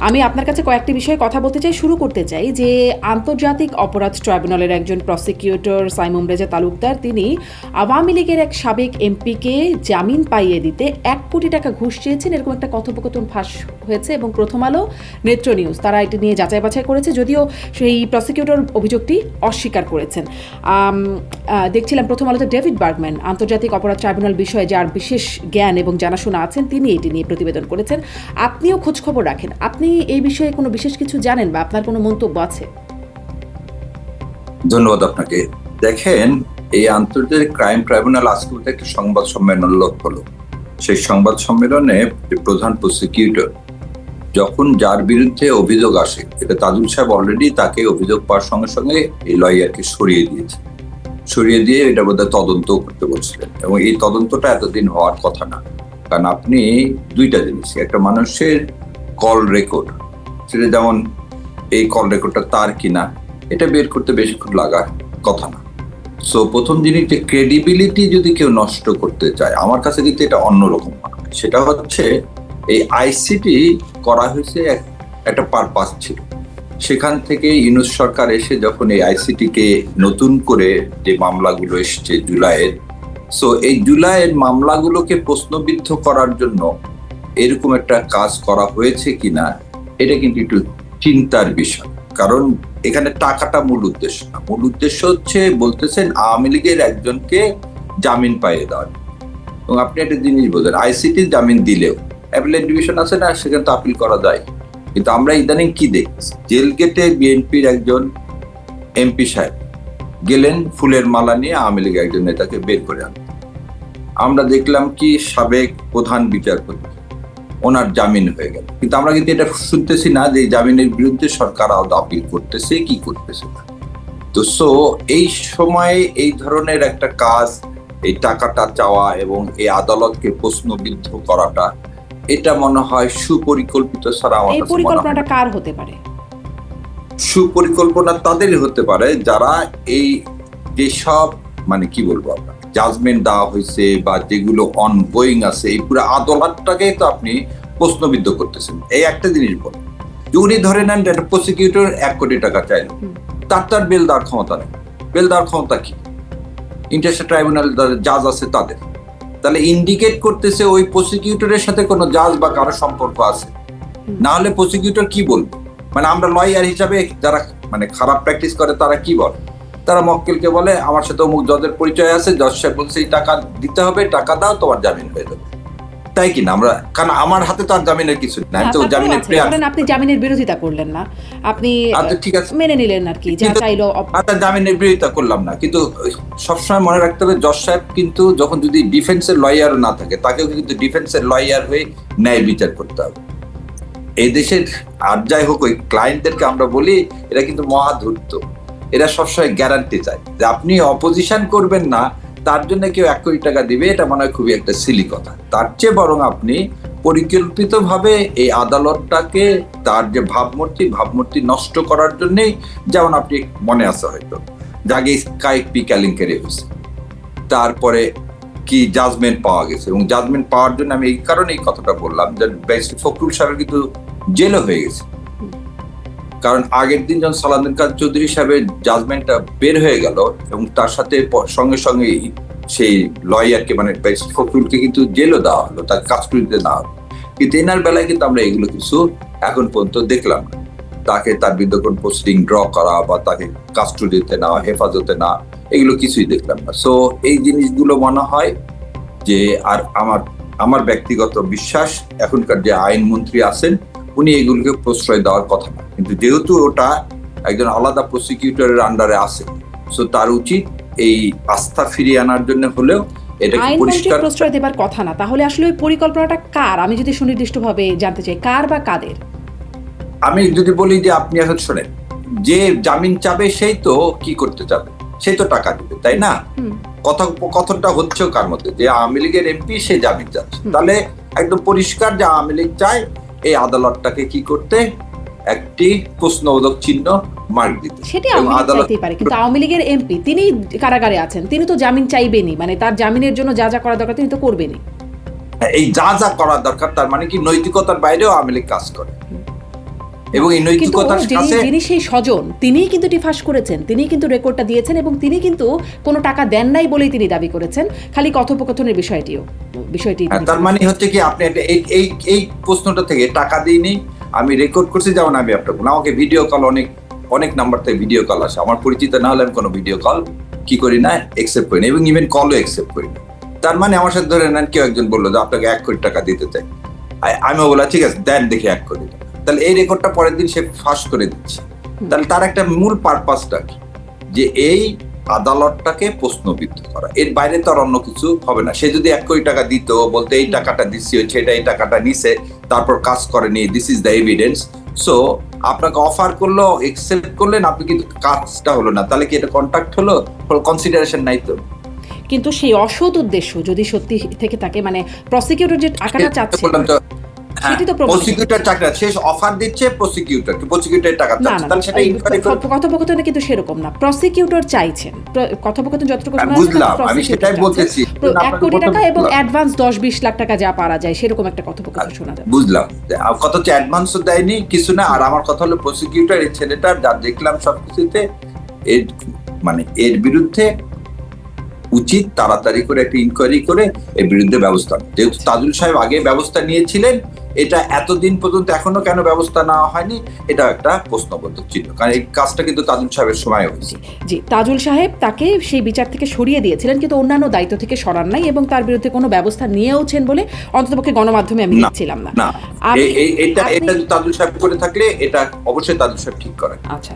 আমি আপনার কাছে কয়েকটি বিষয়ে কথা বলতে চাই, শুরু করতে চাই যে আন্তর্জাতিক অপরাধ ট্রাইব্যুনালের একজন প্রসিকিউটর সাইমুম রেজা তালুকদার তিনি আওয়ামী লীগের এক সাবেক এমপিকে জামিন পাইয়ে দিতে 1 কোটি টাকা ঘুষ চেয়েছেন, এরকম একটা কথোপকথন ফাঁস হয়েছে এবং প্রথম আলো, নেত্র নিউজ তারা এটি নিয়ে যাচাই বাছাই করেছে, যদিও সেই প্রসিকিউটর অভিযোগটি অস্বীকার করেছেন। দেখছিলাম প্রথম আলোতে ডেভিড বার্গম্যান আন্তর্জাতিক অপরাধ ট্রাইব্যুনাল বিষয়ে যার বিশেষ জ্ঞান এবং জানাশোনা আছেন তিনি এটি নিয়ে প্রতিবেদন করেছেন। আপনিও খোঁজখবর রাখেন, আপনি এই বিষয়ে কোনো বিশেষ কিছু জানেন বা আপনার কোনো মন্তব্য আছে? ধন্যবাদ আপনাকে। দেখেন, এই আন্তর্জাতিক ক্রাইম ট্রাইব্যুনাল আজকে একটা সংবাদ সম্মেলন হলো। সেই সংবাদ সম্মেলনে প্রধান প্রসিকিউটর যখন যার বিরুদ্ধে অভিযোগ আসে, এটা তাজুল সাহেব অলরেডি তাকে অভিযোগ পাওয়ার সঙ্গে সঙ্গে এই লয়ারকে সরিয়ে দিয়ে এটা বোধহয় তদন্ত করতে বলছিলেন, এবং এই তদন্তটা এতদিন হওয়ার কথা না। কারণ আপনি দুইটা জিনিস, একটা মানুষের কল রেকর্ড, সেটা যেমন এই কল রেকর্ডটা তার কিনা এটা বের করতে বেশিক্ষণ লাগার কথা না। সো প্রথম জিনিস, যে ক্রেডিবিলিটি যদি কেউ নষ্ট করতে চায়, আমার কাছে কিন্তু এটা অন্যরকম মনে হয়। সেটা হচ্ছে এই আইসিটি করা হয়েছে একটা পারপাস ছিল, সেখান থেকে ইউনূস সরকার এসে যখন এই আইসিটিকে নতুন করে যে মামলাগুলো এসছে জুলাইয়ের, সো এই জুলাইয়ের মামলাগুলোকে প্রশ্নবিদ্ধ করার জন্য এরকম একটা কাজ করা হয়েছে কিনা এটা কিন্তু একটু চিন্তার বিষয়। কারণ এখানে টাকাটা মূল উদ্দেশ্য না, মূল উদ্দেশ্য হচ্ছে বলতেছেন আওয়ামী লীগের একজনকে জামিন পাইয়ে দেওয়া। এবং আপনি একটা জিনিস বলছেন, আইসিটি জামিন দিলেও অ্যাপিলেট ডিভিশন আছে না, সেখানে তো আপিল করা যায়। কিন্তু আমরা ইদানিং কি দেখছি, জেল গেটে বিএনপির একজন এমপি সাহেব গেলেন ফুলের মালা নিয়ে আওয়ামী লীগের একজন নেতাকে বের করে আনতে। আমরা দেখলাম কি সাবেক প্রধান বিচারপতি ওনার জামিন হয়ে গেল, কিন্তু আমরা কিন্তু এটা শুনতেছি না যে জামিনের বিরুদ্ধে সরকার আপিল করতেছে কি করতেছে না। তো সো এই সময়ে এই ধরনের একটা কাজ, এই টাকাটা চাওয়া এবং এই আদালতকে প্রশ্নবিদ্ধ করাটা, এটা মনে হয় সুপরিকল্পিত ছাড়া আমার কাছে পরিকল্পনাটা কার হতে পারে? সুপরিকল্পনা তাদেরই হতে পারে যারা এই যেসব মানে কি বলবো আপনাকে জাজমেন্ট দেওয়া হয়েছে বা যেগুলো অনগোয়িং আছে, এই পুরো আদালতটাকে তো আপনি প্রশ্নবিদ্ধ করতেছেন। এই একটা জিনিস বলেন, উনি ধরে নেন একটা প্রসিকিউটর 1 কোটি টাকা চাইল, তার বেল দেওয়ার ক্ষমতা নেই। বেল দেওয়ার ক্ষমতা কি? ইন্টারন্যাশনাল ট্রাইব্যুনাল জাজ আছে তাদের। তাহলে ইন্ডিকেট করতেছে ওই প্রসিকিউটরের সাথে কোনো জাজ বা কারো সম্পর্ক আছে, না হলে প্রসিকিউটর কি বলবে? মানে আমরা লয়ার হিসাবে যারা মানে খারাপ প্র্যাকটিস করে তারা কি বলে? তারা মক্কেলকে বলে আমার সাথে অমুক জজের পরিচয় আছে, জজ সাহেব বলছে এই টাকা দিতে হবে, টাকা দাও তোমার জামিন হয়ে যাবে। তাই কিনা? আমরা, কারণ আমার হাতে তো আর জামিনের কিছু না, তো জামিনের আপনি জামিনের বিরোধিতা করলেন না, আপনি ঠিক আছে মেনে নিলেন আর কি, যা চাইলো। জামিনের বিরোধিতা করলাম না, কিন্তু সবসময় মনে রাখতে হবে জজ সাহেব কিন্তু যখন যদি ডিফেন্সের লয়ার না থাকে, তাকেও কিন্তু ডিফেন্সের লয়ার হয়ে ন্যায় বিচার করতে হবে। এই দেশের আর যাই হোক ওই ক্লায়েন্টদেরকে আমরা বলি এরা কিন্তু মহাধূর্ত, এরা সবসময় গ্যারান্টি চায় যে আপনি অপোজিশন করবেন না তার জন্য কেউ 1 কোটি টাকা দিবে, এটা মনে হয় খুবই একটা সিলি কথা। তার চেয়ে বরং আপনি পরিকল্পিতভাবে এই আদালতটাকে তার যে ভাবমূর্তি নষ্ট করার জন্যই, যেমন আপনি মনে আছে হয়তো জাগে স্কাই পি কেলেঙ্কারি হয়েছে, তারপরে কি জাজমেন্ট পাওয়া গেছে, এবং জাজমেন্ট পাওয়ার জন্য আমি এই কারণে এই কথাটা বললাম যে ব্যারিস্টার ফখরুল সাহেব কিন্তু জেলও হয়ে গেছে। কারণ আগের দিন যখন সালাউদ্দিন কাদের চৌধুরী সাহেবের জাজমেন্টটা বের হয়ে গেল এবং তার সাথে সঙ্গে সঙ্গে সেই লয়ারকে মানে ব্যারিস্টার ফখরুলকে কিন্তু জেলও দেওয়া হলো, তার কাস্টডিতে নেওয়া হলো। কিন্তু এনার বেলায় কিন্তু আমরা এগুলো কিছু এখন পর্যন্ত দেখলাম না। তাকে তার বিরুদ্ধে কোন প্রসিডিং ড্র করা বা তাকে কাস্টডিতে নেওয়া, হেফাজতে নেওয়া, এগুলো কিছুই দেখলাম না। সো এই জিনিসগুলো মনে হয় যে, আর আমার ব্যক্তিগত বিশ্বাস এখনকার যে আইনমন্ত্রী আছেন উনি এগুলোকে প্রশ্রয় দেওয়ার কথা না, কিন্তু যেহেতু ওটা একজন আলাদা প্রসিকিউটরের আন্ডারে আছে, সো তার উচিত এই আস্থা ফিরিয়ে আনার জন্য হলেও এটাকে পরিষ্কার প্রশ্রয় দেবার কথা না। তাহলে আসলে ওই পরিকল্পনাটা কার, আমি যদি সুনির্দিষ্টভাবে জানতে চাই, কার বা কাদের? আমি যদি বলি যে আপনি এখন শোনেন, যে জামিন চাবে সেই তো কি করতে চাবে, সেই তো টাকা দিবে, তাই না? কথাটা হচ্ছেও কার মধ্যে, যে আওয়ামী লীগের এমপি সে জামিন চাচ্ছে, তাহলে একদম পরিষ্কার যে আওয়ামী লীগ চায় এই আদালতটাকে কি করতে, একটি প্রশ্নবোধক চিহ্ন মার্ক দিতে। সেটি চাইতেই পারে, কিন্তু আওয়ামী লীগের এমপি তিনি কারাগারে আছেন, তিনি তো জামিন চাইবেনই, মানে তার জামিনের জন্য যা যা করা দরকার তিনি তো করবেনই। এই যা যা করা দরকার তার মানে কি নৈতিকতার বাইরেও আওয়ামী লীগ কাজ করে। এবং এই কিন্তু নৈতিকতার কাছে যিনি সেই স্বজন তিনিই কিন্তু এটি ফাঁস করেছেন, তিনিই কিন্তু রেকর্ডটা দিয়েছেন এবং তিনি কিন্তু কোনো টাকা দেন নাই বলেই তিনি দাবি করেছেন, খালি কথোপকথনের বিষয়টি তার মানে হচ্ছে কি আপনি এই প্রশ্নটা থেকে টাকা দিইনি, আমি রেকর্ড করছি, যেমন আমি আপনাকে আমাকে ভিডিও কল অনেক নাম্বার থেকে ভিডিও কল আসে, আমার পরিচিত না হলে আমি কোনো ভিডিও কল কি করি না, একসেপ্ট করি না, এবং ইভেন কলও একসেপ্ট করি না। তার মানে আমার সাথে ধরে নেন কেউ একজন বললো যে আপনাকে 1 কোটি টাকা দিতে চাই, আমিও বললাম ঠিক আছে দেন দেখি 1 কোটি টাকা, তাহলে এই রেকর্ডটা পরের দিন সে ফাঁস করে দিচ্ছে। তাহলে তার একটা মূল পারপাসটা কি, যে এই আদালতটাকে প্রশ্নবিদ্ধ করা, এর বাইরে তো আর অন্য কিছু হবে না। সে যদি 1 কোটি টাকা দিত, বলতে এই টাকাটা দিচ্ছি, সেটা এই টাকাটা নিছে, তারপর কাজ করেনি, this is the evidence, so আপনাকে অফার করলো, একসেপ্ট করলেন, আপনি কিন্তু কাজটা হলো না, তাহলে কি এটা কন্ট্রাক্ট হলো? কনসিডারেশন নাই তো। কিন্তু সেই অসৎ উদ্দেশ্য যদি সত্যি থেকে থাকে, মানে প্রসিকিউটর যে টাকাটা চাচ্ছে সেটি তো প্রসিকিউটর টাকা শেষ অফার দিচ্ছে, প্রসিকিউটর টাকা চাচ্ছে, তাহলে সেটা ইনকোয়ারি করে। কথোপকথনে কিন্তু সেরকম না, প্রসিকিউটর চাইছেন, কথোপকথন যতটুকু শোনা বুঝলাম, আমি সেটাই বলতেছি, 1 কোটি টাকা এবং অ্যাডভান্স 10-20 লাখ টাকা যা পারা যায় সেরকম একটা কথোপকথন শোনা যায়। বুঝলাম, কত হচ্ছে অ্যাডভান্সও দেয়নি কিছু না। আর আমার কথা হলো প্রসিকিউটর এই ছেলেটার যা দেখলাম সবকিছুতে এর বিরুদ্ধে উচিত তাড়াতাড়ি করে একটা ইনকোয়ারি করে এর বিরুদ্ধে ব্যবস্থা, যেহেতু তাজুল সাহেব আগে ব্যবস্থা নিয়েছিলেন, এটা এতদিন পর্যন্ত এখনো কেন ব্যবস্থা নেওয়া হয়নি, এটা একটা প্রশ্নবোধক চিহ্ন, কারণ এই কাজটা কিন্তু তাজুল সাহেবের সময় হয়েছে। জি, তাজুল সাহেব তাকে সেই বিচার থেকে সরিয়ে দিয়েছিলেন, কিন্তু অন্যান্য দায়িত্ব থেকে সরান নাই এবং তার বিরুদ্ধে কোনো ব্যবস্থা নিয়েওছেন বলে অন্ততপক্ষে গণমাধ্যমে আমি দেখছিলাম না। এটা তাজুল সাহেব করে থাকলে এটা অবশ্যই তাজুল সাহেব ঠিক করেন। আচ্ছা,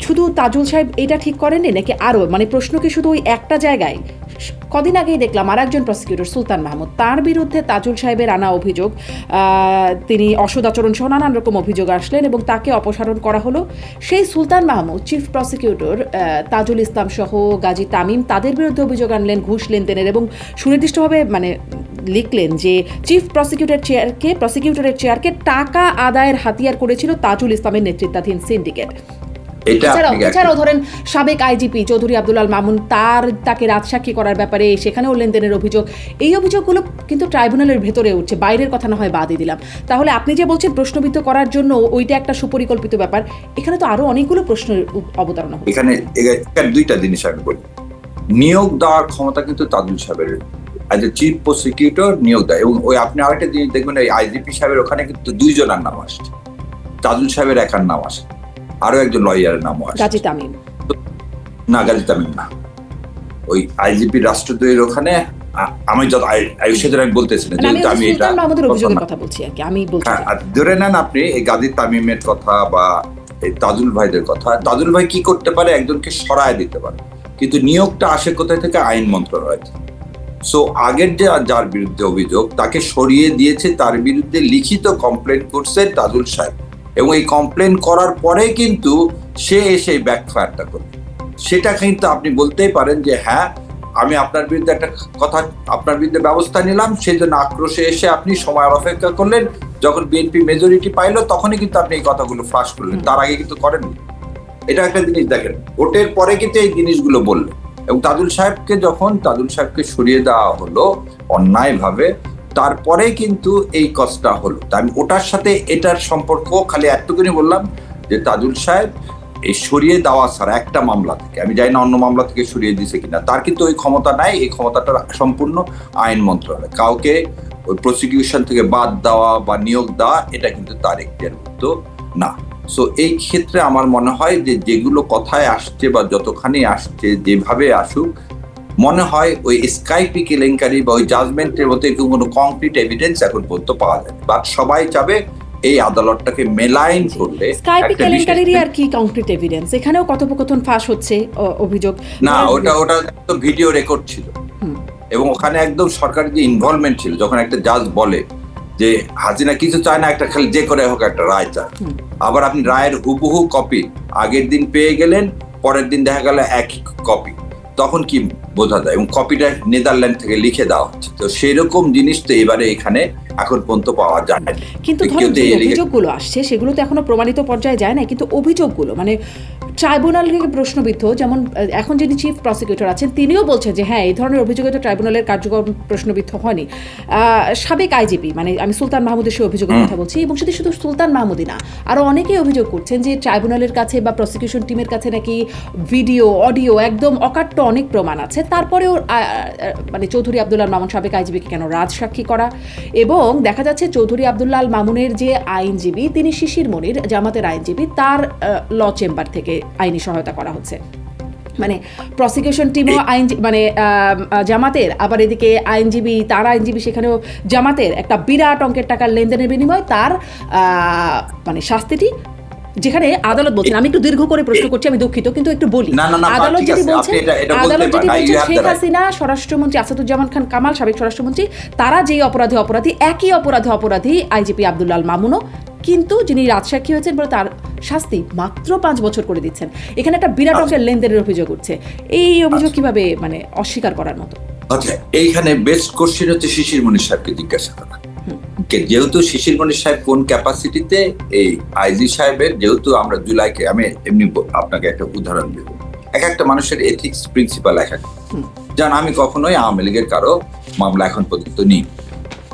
শুধু তাজুল সাহেব এটা ঠিক করেননি নাকি আরো, মানে প্রশ্ন কি শুধু ওই একটা জায়গায়? কদিন আগেই দেখলাম আর একজন প্রসিকিউটর সুলতান মাহমুদ, তার বিরুদ্ধে তাজুল সাহেবের আনা অভিযোগ, তিনি অসদাচরণ সহ নানান রকম অভিযোগ আসলেন এবং তাকে অপসারণ করা হলো। সেই সুলতান মাহমুদ চিফ প্রসিকিউটর তাজুল ইসলাম সহ গাজী তামিম তাদের বিরুদ্ধে অভিযোগ আনলেন ঘুষ লেনদেনের, এবং সুনির্দিষ্টভাবে মানে লিখলেন যে চিফ প্রসিকিউটরের চেয়ারকে টাকা আদায়ের হাতিয়ার করেছিল তাজুল ইসলামের নেতৃত্বাধীন সিন্ডিকেট। এছাড়াও ধরেন সাবেক আইজিপি চৌধুরী আব্দুল আল মামুন, তাকে রাজসাক্ষী করার ব্যাপারে সেখানেও লেনদেনের অভিযোগ। এই অভিযোগগুলো কিন্তু ট্রাইব্যুনালের ভেতরে উঠছে, বাইরের কথা না হয় বাদই দিলাম। তাহলে আপনি যে বলছেন প্রশ্নবিদ্ধ করার জন্য ওইটা একটা সুপরিকল্পিত ব্যাপার, এখানে তো আরো অনেকগুলো প্রশ্নের অবতারণা হচ্ছে। এখানে দুইটা জিনিস আমি বলি, নিয়োগ দেওয়ার ক্ষমতা কিন্তু তাজুল সাহেবের, অ্যাজ এ চিফ প্রসিকিউটর নিয়োগ দেয়। এবং ওই আপনি আরেকটা জিনিস দেখবেন, এই আইজিপি সাহেবের ওখানে কিন্তু 2 জনের নাম আসছে, তাজুল সাহেবের একার নাম আসে, আরো একজন লয়ারের নামও আসে, গাজী তামিম না, গাজী তামিম না, ওই আইজিপি রাষ্ট্রদ্রোহীর ওখানে আমি যত আয়ুষ্যদের আমি বলতেছি না, যেহেতু আমি এটা অভিযোগের কথা বলছি আর কি, আমি বলছি ধরে নেন আপনি এই গাজী তামিমের কথা বা এই তাজুল ভাইদের কথা, তাজুল ভাই কি করতে পারে, একজনকে সরায় দিতে পারে, কিন্তু নিয়োগটা আসে কোথায় থেকে? আইন মন্ত্রণালয় থেকে। সো আগের যার বিরুদ্ধে অভিযোগ তাকে সরিয়ে দিয়েছে, তার বিরুদ্ধে লিখিত কমপ্লেন করছে তাজুল সাহেব, এবং এই কমপ্লেন করার পরে কিন্তু সে এসে ব্যাকফায়ারটা করবে। সেটা কিন্তু আপনি বলতেই পারেন যে হ্যাঁ আমি আপনার বিরুদ্ধে একটা কথা, আপনার বিরুদ্ধে ব্যবস্থা নিলাম, সেই জন্য আক্রোশে এসে আপনি সময়ের অপেক্ষা করলেন, যখন বিএনপি মেজরিটি পাইলো তখনই কিন্তু আপনি এই কথাগুলো ফাঁস করলেন, তার আগে কিন্তু করেননি। এটা একটা জিনিস দেখেন, ভোটের পরে কিন্তু এই জিনিসগুলো বললেন। এবং তাজুল সাহেবকে সরিয়ে দেওয়া হলো অন্যায়ভাবে, তারপরে কিন্তু এই কাজটা হলো। তাই আমি ওটার সাথে এটার সম্পর্ক খালি এতটুকুনি বললাম যে তাজুল সাহেব এই সরিয়ে দেওয়া ছাড়া একটা মামলা থেকে, আমি জানি না অন্য মামলা থেকে সরিয়ে দিয়েছে কিনা, তার কিন্তু ওই ক্ষমতা নাই। এই ক্ষমতাটা সম্পূর্ণ আইন মন্ত্রণালয়, কাউকে ওই প্রসিকিউশন থেকে বাদ দেওয়া বা নিয়োগ দেওয়া এটা কিন্তু তার এখতিয়ারভুক্ত না। সো এই ক্ষেত্রে আমার মনে হয় যে যেগুলো কথায় আসছে বা যতখানি আসছে, যেভাবে আসুক, মনে হয় ওই স্কাইপি কেলেঙ্কারি বা ওই জাজমেন্টের মতো এরকম কোনো কংক্রিট এভিডেন্স এখন পর্যন্ত পাওয়া যায়, বাট সবাই চাবে এই আদালতটাকে মেলাইন করলে। স্কাইপি কেলেঙ্কারিরই আর কি কংক্রিট এভিডেন্স? এখানেও কথোপকথন ফাঁস হচ্ছে অভিযোগ না, ওটা তো ভিডিও রেকর্ড ছিল, এবং ওখানে একদম সরকারের যে ইনভলভমেন্ট ছিল, যখন একটা জাজ বলে যে হাসিনা কিছু চায় না, একটা খালি যে করে হোক একটা রায় চায়, আবার আপনি রায়ের হুবহু কপি আগের দিন পেয়ে গেলেন, পরের দিন দেখা গেল একই কপি, তখন কি বোঝা যায়? এবং কপিটা নেদারল্যান্ড থেকে লিখে দেওয়া হচ্ছে। তো সেরকম জিনিস তো এবারে এখানে এখন পর্যন্ত পাওয়া যায় না। কিন্তু ধরুন যে অভিযোগগুলো আসছে সেগুলো তো এখনো প্রমাণিত পর্যায়ে যায় না, কিন্তু অভিযোগগুলো মানে ট্রাইব্যুনালকে প্রশ্নবিদ্ধ, যেমন এখন যিনি চিফ প্রসিকিউটর আছেন তিনিও বলছেন যে হ্যাঁ এই ধরনের অভিযোগে তো ট্রাইব্যুনালের কার্যক্রম প্রশ্নবিদ্ধ হয়নি। সাবেক আইজিপি মানে আমি সুলতান মাহমুদের সে অভিযোগের কথা বলছি, এবং সেটি শুধু সুলতান মাহমুদই না, আরও অনেকেই অভিযোগ করছেন যে ট্রাইব্যুনালের কাছে বা প্রসিকিউশন টিমের কাছে নাকি ভিডিও অডিও একদম অকাট্য অনেক প্রমাণ আছে, তারপরেও মানে চৌধুরী আব্দুল্লাহ মামুন সাবেক আইজিবিকে কেন রাজসাক্ষী করা। এবং দেখা যাচ্ছে চৌধুরী আব্দুল্লাহ মামুনের যে আইনজীবী তিনি শিশির মনির জামাতের আইনজীবী, তার ল চেম্বার থেকে আইনি সহায়তা করা হচ্ছে। মানে প্রসিকিউশন টিমও মানে জামাতের, আবার এদিকে আইনজীবী তার আইনজীবী সেখানেও জামাতের, একটা বিরাট অঙ্কের টাকার লেনদেনের বিনিময়ে তার মানে শাস্তিটি, যেখানে আদালত বলছেন, আমি একটু দীর্ঘ করে প্রশ্ন করছি আমি দুঃখিত কিন্তু একটু বলি, আদালত যদি বলছেন শেখ হাসিনা, স্বরাষ্ট্রমন্ত্রী আসাদুজ্জামান খান কামাল সাবেক স্বরাষ্ট্রমন্ত্রী, তারা যেই অপরাধী একই অপরাধী আইজিপি আব্দুল্লাহ মামুনও, কিন্তু যিনি রাজসাক্ষী হয়েছেন বলে তার শাস্তি মাত্র 5 বছর করে দিচ্ছেন। এখানে একটা বিরাট অঙ্কের লেনদেনের অভিযোগ উঠছে, এই অভিযোগ কিভাবে মানে অস্বীকার করার মতো? আচ্ছা, এইখানে বেস্ট কোশ্চেন হচ্ছে শিশির মনির সাহেবকে জিজ্ঞাসা করা, যেহেতু শিশির মনির সাহেব কোন ক্যাপাসিটিতে এই আইজি সাহেবের, যেহেতু আমরা জুলাইকে, আমি এমনি আপনাকে একটা উদাহরণ দেব, এক একটা মানুষের এথিক্স প্রিন্সিপাল এক এক, যেমন আমি কখনোই আওয়ামী লীগের কারো মামলা এখন পর্যন্ত নিই।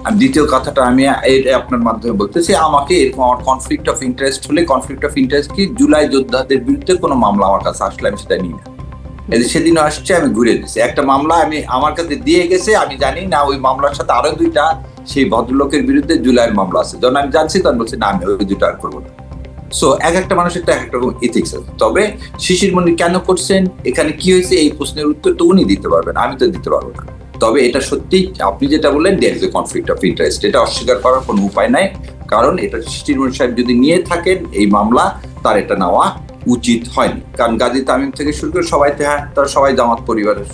আর দ্বিতীয় কথাটা আমি আপনার মাধ্যমে বলতেছি, আমাকে এরকম আমার কনফ্লিক্ট অফ ইন্টারেস্ট হলে, কনফ্লিক্ট অফ ইন্টারেস্ট কি, জুলাই যোদ্ধাদের বিরুদ্ধে কোনো মামলা আমার কাছে আসলে আমি সেটা নিই না। সেদিনও আসছে, আমি ঘুরে দিচ্ছি একটা মামলা আমি আমার কাছে দিয়ে গেছে, আমি জানি না ওই মামলার সাথে আরো 2টা সেই ভদ্রলোকের বিরুদ্ধে জুলাইয়ের মামলা আছে, যখন আমি জানছি তখন বলছি না আমি ওই 2টা আর করবো না। সো এক একটা মানুষের তো এক একটা রকম ইথিক্স আছে। তবে শিশির মনির কেন করছেন, এখানে কি হয়েছে, এই প্রশ্নের উত্তর তো উনি দিতে পারবেন, আমি তো দিতে পারবো না। তবে এটা সত্যি আপনি যেটা বললেন, there is a conflict of interest, এটা অস্বীকার করার কোনো উপায় নাই। কারণ এটা শিশির মনির সাহেব যদি নিয়ে থাকেন এই মামলা, তার এটা নেওয়া উচিত হয়নি। কারণ গাজী তামিম থেকে শুরু করে সবাই, হ্যাঁ তারা সবাই জামাত পরিবারের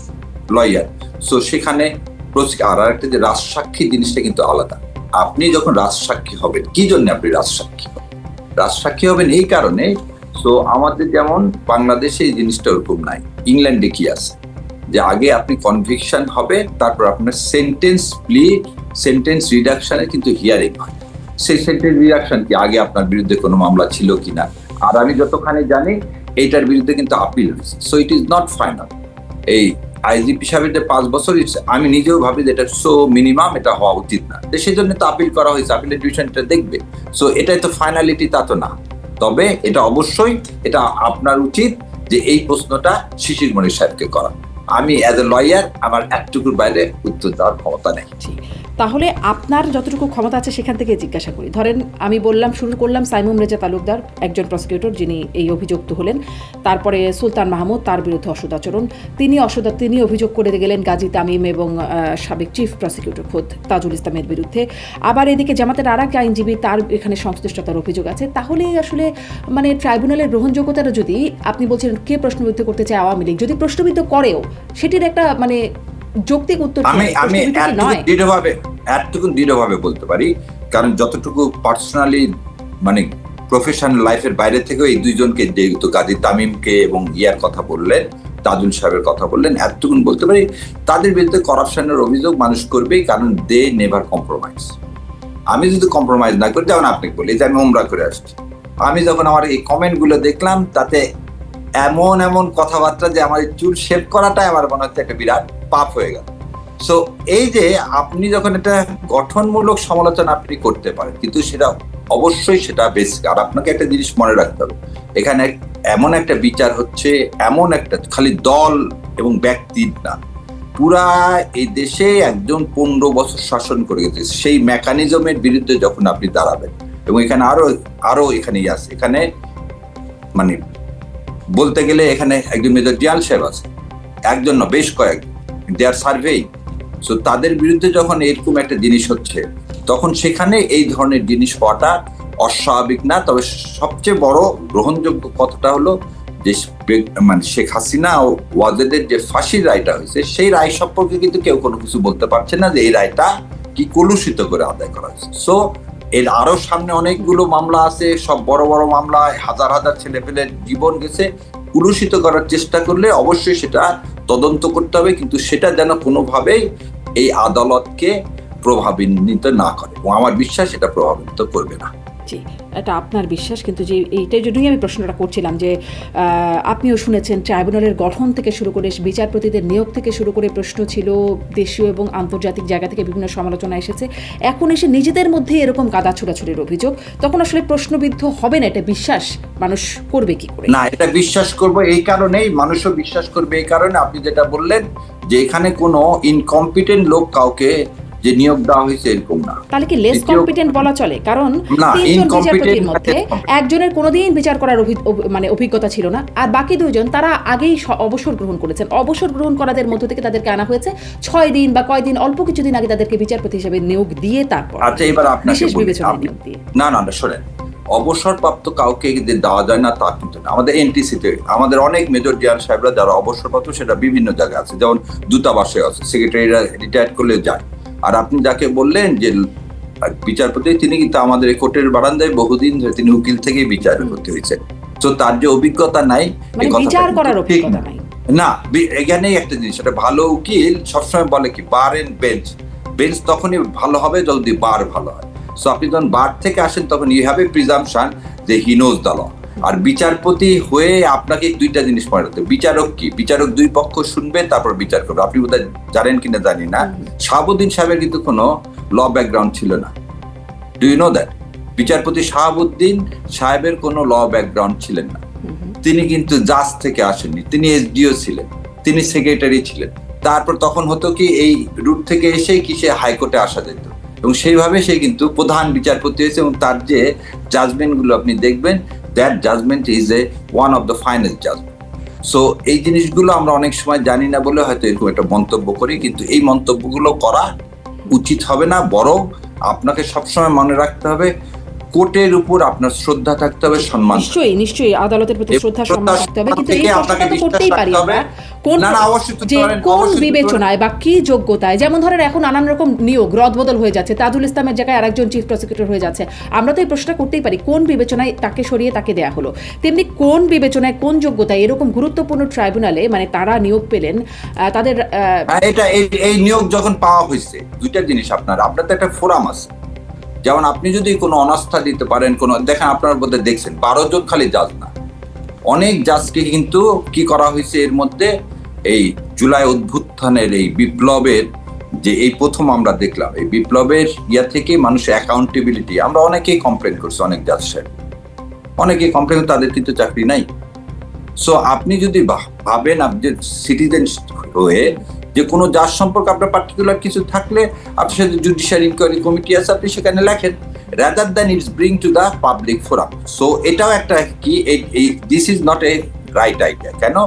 লয়ার। সো সেখানে আর একটা যে রাজসাক্ষী জিনিসটা কিন্তু আলাদা। আপনি যখন রাজসাক্ষী হবেন, কি জন্য আপনি রাজসাক্ষী হবেন? রাজসাক্ষী হবেন এই কারণে, সো আমাদের যেমন বাংলাদেশে এই জিনিসটা ওরকম নাই, ইংল্যান্ডে কি আছে যে আগে আপনি কনভিকশন হবে, তারপর আপনার সেন্টেন্স রিডাকশনের কিন্তু হিয়ারিং হয়। সেই সেন্টেন্স রিডাকশন কি, আগে আপনার বিরুদ্ধে কোনো মামলা ছিল কিনা, আর আমি যতখানি জানি এইটার বিরুদ্ধে কিন্তু আপিল হয়েছে। So it is not final. এই আইজিপি সাহেবের যে 5 বছর, আমি নিজেও ভাবি যে এটা সো মিনিমাম, এটা হওয়া উচিত না, সেই জন্য তো আপিল করা হয়েছে, আপিলের ডিভিশনটা দেখবে। সো এটাই তো ফাইনালিটি, তা তো না। তবে এটা অবশ্যই এটা আপনার উচিত যে এই প্রশ্নটা শিশির মনির সাহেবকে করা। আমি অ্যাজ এ লয়ার আমার একটুকুর বাইরে উত্তর দেওয়ার ক্ষমতা নেই। তাহলে আপনার যতটুকু ক্ষমতা আছে সেখান থেকে জিজ্ঞাসা করি। ধরেন আমি বললাম, শুরু করলাম সাইমুম রেজা তালুকদার, একজন প্রসিকিউটর যিনি এই অভিযুক্ত হলেন, তারপরে সুলতান মাহমুদ, তার বিরুদ্ধে অসদাচরণ, তিনি অভিযোগ করে গেলেন গাজী তামিম এবং সাবেক চিফ প্রসিকিউটর খোদ তাজুল ইসলামের বিরুদ্ধে। আবার এদিকে জামাতের আর এক আইনজীবী, তার এখানে সংশ্লিষ্টতার অভিযোগ আছে। তাহলে আসলে মানে ট্রাইব্যুনালের গ্রহণযোগ্যতাটা যদি আপনি বলছেন কে প্রশ্নবিদ্ধ করতে চায়, আওয়ামী লীগ যদি প্রশ্নবিদ্ধ করেও, সেটির একটা মানে যৌক্তিক উত্তর আমি দৃঢ়ভাবে বলতে পারি, কারণ যতটুকু পার্সোনালি মানে প্রফেশনাল লাইফের বাইরে থেকেও এই দুইজনকে, যেহেতু গাজী তামিমকে এবং ইয়ার কথা বললেন, তাজুল সাহেবের কথা বললেন, এতটুকু বলতে পারি তাদের বিরুদ্ধে করাপশনের অভিযোগ মানুষ করবেই, কারণ দে নেভার কম্প্রোমাইজ। আমি যদি কম্প্রোমাইজ না করি, যেমন আপনি বলি যে আমি উমরা করে আসছি, আমি যখন আমার এই কমেন্ট গুলো দেখলাম, তাতে এমন এমন কথাবার্তা যে আমার চুল শেভ করাটাই আমার মনে হচ্ছে একটা বিরাট পাপ হয়ে গেল। সো এই যে আপনি যখন এটা গঠনমূলক সমালোচনা আপনি করতে পারেন, কিন্তু সেটা অবশ্যই সেটা বেসিক। আর আপনাকে একটা জিনিস মনে রাখতে হবে, এখানে এমন একটা বিচার হচ্ছে, এমন একটা খালি দল এবং ব্যক্তির না, পুরা এই দেশে একজন 15 বছর শাসন করে গেছে, সেই মেকানিজমের বিরুদ্ধে যখন আপনি দাঁড়াবেন, এবং এখানে আরো এখানেই আছে, এখানে মানে বলতে গেলে এখানে একজন মেজর জিয়াল সাহেব আছে, একজন না বেশ কয়েকজন, দে আর সার্ভেইং। সো তাদের বিরুদ্ধে যখন এরকম একটা জিনিস হচ্ছে, তখন সেখানে এই ধরনের জিনিস হওয়াটা অস্বাভাবিক না। তবে সবচেয়ে বড় গ্রহণযোগ্য কথাটা হলো যে মানে শেখ হাসিনা ও ওয়াজেদের যে ফাঁসির রায়টা হয়েছে, সেই রায় সম্পর্কে কিন্তু কেউ কোনো কিছু বলতে পারছে না যে এই রায়টা কি কলুষিত করে আদায় করা হয়েছে। সো এর আরো সামনে অনেকগুলো মামলা আছে, সব বড় বড় মামলা, হাজার হাজার ছেলেপেলের জীবন গেছে, কুলুষিত করার চেষ্টা করলে অবশ্যই সেটা তদন্ত করতে হবে, কিন্তু সেটা যেন কোনোভাবেই এই আদালতকে প্রভাবান্বিত না করে, এবং আমার বিশ্বাস এটা প্রভাবিত করবে না। জি, এটা আপনার বিশ্বাস, কিন্তু যে এইটার জন্যই আমি প্রশ্নটা করছিলাম যে আপনিও শুনেছেন ট্রাইব্যুনালের গঠন থেকে শুরু করে বিচারপতিদের নিয়োগ থেকে শুরু করে প্রশ্ন ছিল, দেশীয় এবং আন্তর্জাতিক জায়গা থেকে বিভিন্ন সমালোচনা এসেছে। এখন এসে নিজেদের মধ্যে এরকম কাদা ছোড়াছুড়ির অভিযোগ, তখন আসলে প্রশ্নবিদ্ধ হবে না, এটা বিশ্বাস মানুষ করবে কি করে? না, এটা বিশ্বাস করবো এই কারণেই, মানুষও বিশ্বাস করবে এই কারণে, আপনি যেটা বললেন যে এখানে কোনো ইনকম্পিটেন্ট লোক কাউকে যে নিয়োগ দেওয়া হয়েছে এরকম না। তাহলে কি লেস কম্পিটেন্ট বলা চলে? কারণ না, তিনজন বিচারপতির incompetent মধ্যে একজনের কোনোদিন বিচার করার মানে অভিজ্ঞতা ছিল না, আর বাকি দুইজন তারা আগেই অবসর গ্রহণ করেছেন। অবসর গ্রহণ করাদের মধ্য থেকে তাদেরকে আনা হয়েছে 6 দিন বা কয়দিন, অল্প কিছুদিন আগে তাদেরকে বিচারপতি হিসেবে নিয়োগ দিয়ে তারপর আচ্ছা, এবার আপনাকে বিশেষ বলি, বিবেচনায় নিয়োগ দিয়ে। না শোনেন, অবসরপ্রাপ্ত কাউকে দেওয়া যায় না তা কিন্তু না। আমাদের এনটিসিতে আমাদের অনেক মেজর জেনারেল সাহেবরা যারা অবসরপ্রাপ্ত, সেটা বিভিন্ন জায়গায় আছে, যেমন দূতাবাসে আছে, সেক্রেটারিরা রিটায়ার করলে যায়। আর আপনি যাকে বললেন যে বিচারপতি, তিনি কিন্তু আমাদের কোর্টের বারান্দায় বহুদিন ধরে তিনি উকিল থেকেই বিচারপতি হয়েছেন। তো তার যে অভিজ্ঞতা নাই, মানে বিচার করার অভিজ্ঞতা নাই না। এখানেই একটা জিনিস, একটা ভালো উকিল সবসময় বলে কি, বার এন্ড বেঞ্চ, বেঞ্চ তখনই ভালো হবে যদি বার ভালো হয়। সো আপনি যখন বার থেকে আসেন তখন ইউ হ্যাভ এ প্রিজাম্পশন যে হি নোজ দ্য ল। আর বিচারপতি হয়ে আপনাকে দুইটা জিনিস মনে রাখতে, বিচারক কি, বিচারক দুই পক্ষ শুনবে তারপর বিচার করবে। আপনি বোধহয় জানেন কিনা জানি না, শাহাবুদ্দিন সাহেবের কিন্তু কোনো ল ব্যাকগ্রাউন্ড ছিল না। Do you know that? বিচারপতি শাহাবুদ্দিন সাহেবের কোনো ল ব্যাকগ্রাউন্ড ছিলেন না। তিনি কিন্তু জাজ থেকে আসেননি, তিনি এসডিও ছিলেন, তিনি সেক্রেটারি ছিলেন। তারপর তখন হতো কি, এই রুট থেকে এসেই কি সে হাইকোর্টে আসা যেত, এবং সেইভাবে সে কিন্তু প্রধান বিচারপতি হয়েছে। এবং তার যে জাজমেন্ট গুলো আপনি দেখবেন, that judgment is a one of the final judgment. So এই জিনিসগুলো আমরা অনেক সময় জানি না বলে হয়তো এরকম একটা মন্তব্য করি, কিন্তু এই মন্তব্যগুলো করা উচিত হবে না। বরং আপনাকে সবসময় মনে রাখতে হবে, কোর্টের উপর আপনার শ্রদ্ধা থাকতে হবে, সম্মান। নিশ্চয়ই আদালতের প্রতি শ্রদ্ধা সম্মান থাকতে হবে, কিন্তু এই প্রশ্নটা তো করতেই পারি আমরা, কোন বিবেচনায় বা কি যোগ্যতায়, যেমন ধরেন এখন নানান রকম নিয়োগ রদবদল হয়ে যাচ্ছে, তাজুল ইসলামের জায়গায় আরেকজন চিফ প্রসিকিউটর হয়ে যাচ্ছে, আমরা তো এই প্রশ্নটা করতেই পারি, কোন বিবেচনায় তাকে সরিয়ে তাকে দেয়া হলো। তেমনি কোন বিবেচনায়, কোন যোগ্যতায় এরকম গুরুত্বপূর্ণ ট্রাইব্যুনালে মানে তারা নিয়োগ পেলেন, তাদের এটা এই নিয়োগ যখন পাওয়া হয়েছে, দুইটা জিনিস, আপনার তো একটা ফোরাম আছে। যেমন আপনি যদি কোনো অনাস্থা দিতে পারেন, কোনো দেখেন আপনার মধ্যে দেখছেন 12 জন খালি জাজ না, অনেক জাজকে কিন্তু কি করা হয়েছে এর মধ্যে, এই জুলাই অভ্যুত্থানের এই বিপ্লবের যে এই প্রথম আমরা দেখলাম, এই বিপ্লবের ইয়া থেকে মানুষের অ্যাকাউন্টেবিলিটি, আমরা অনেকেই কমপ্লেন করছি, অনেক জাজ সাহেব অনেকেই কমপ্লেন, তাদের কিন্তু চাকরি নাই। সো আপনি যদি ভাবেন আপনি সিটিজেন হয়ে যে কোনো জাজ সম্পর্কে আপনার পার্টিকুলার কিছু থাকলে, আপনার সাথে জুডিশিয়াল ইনকোয়ারি কমিটি আছে, আপনি সেখানে লেখেন, rather than it's bring to the public forum. So এটাও একটা কি, this is not a right idea. কেন?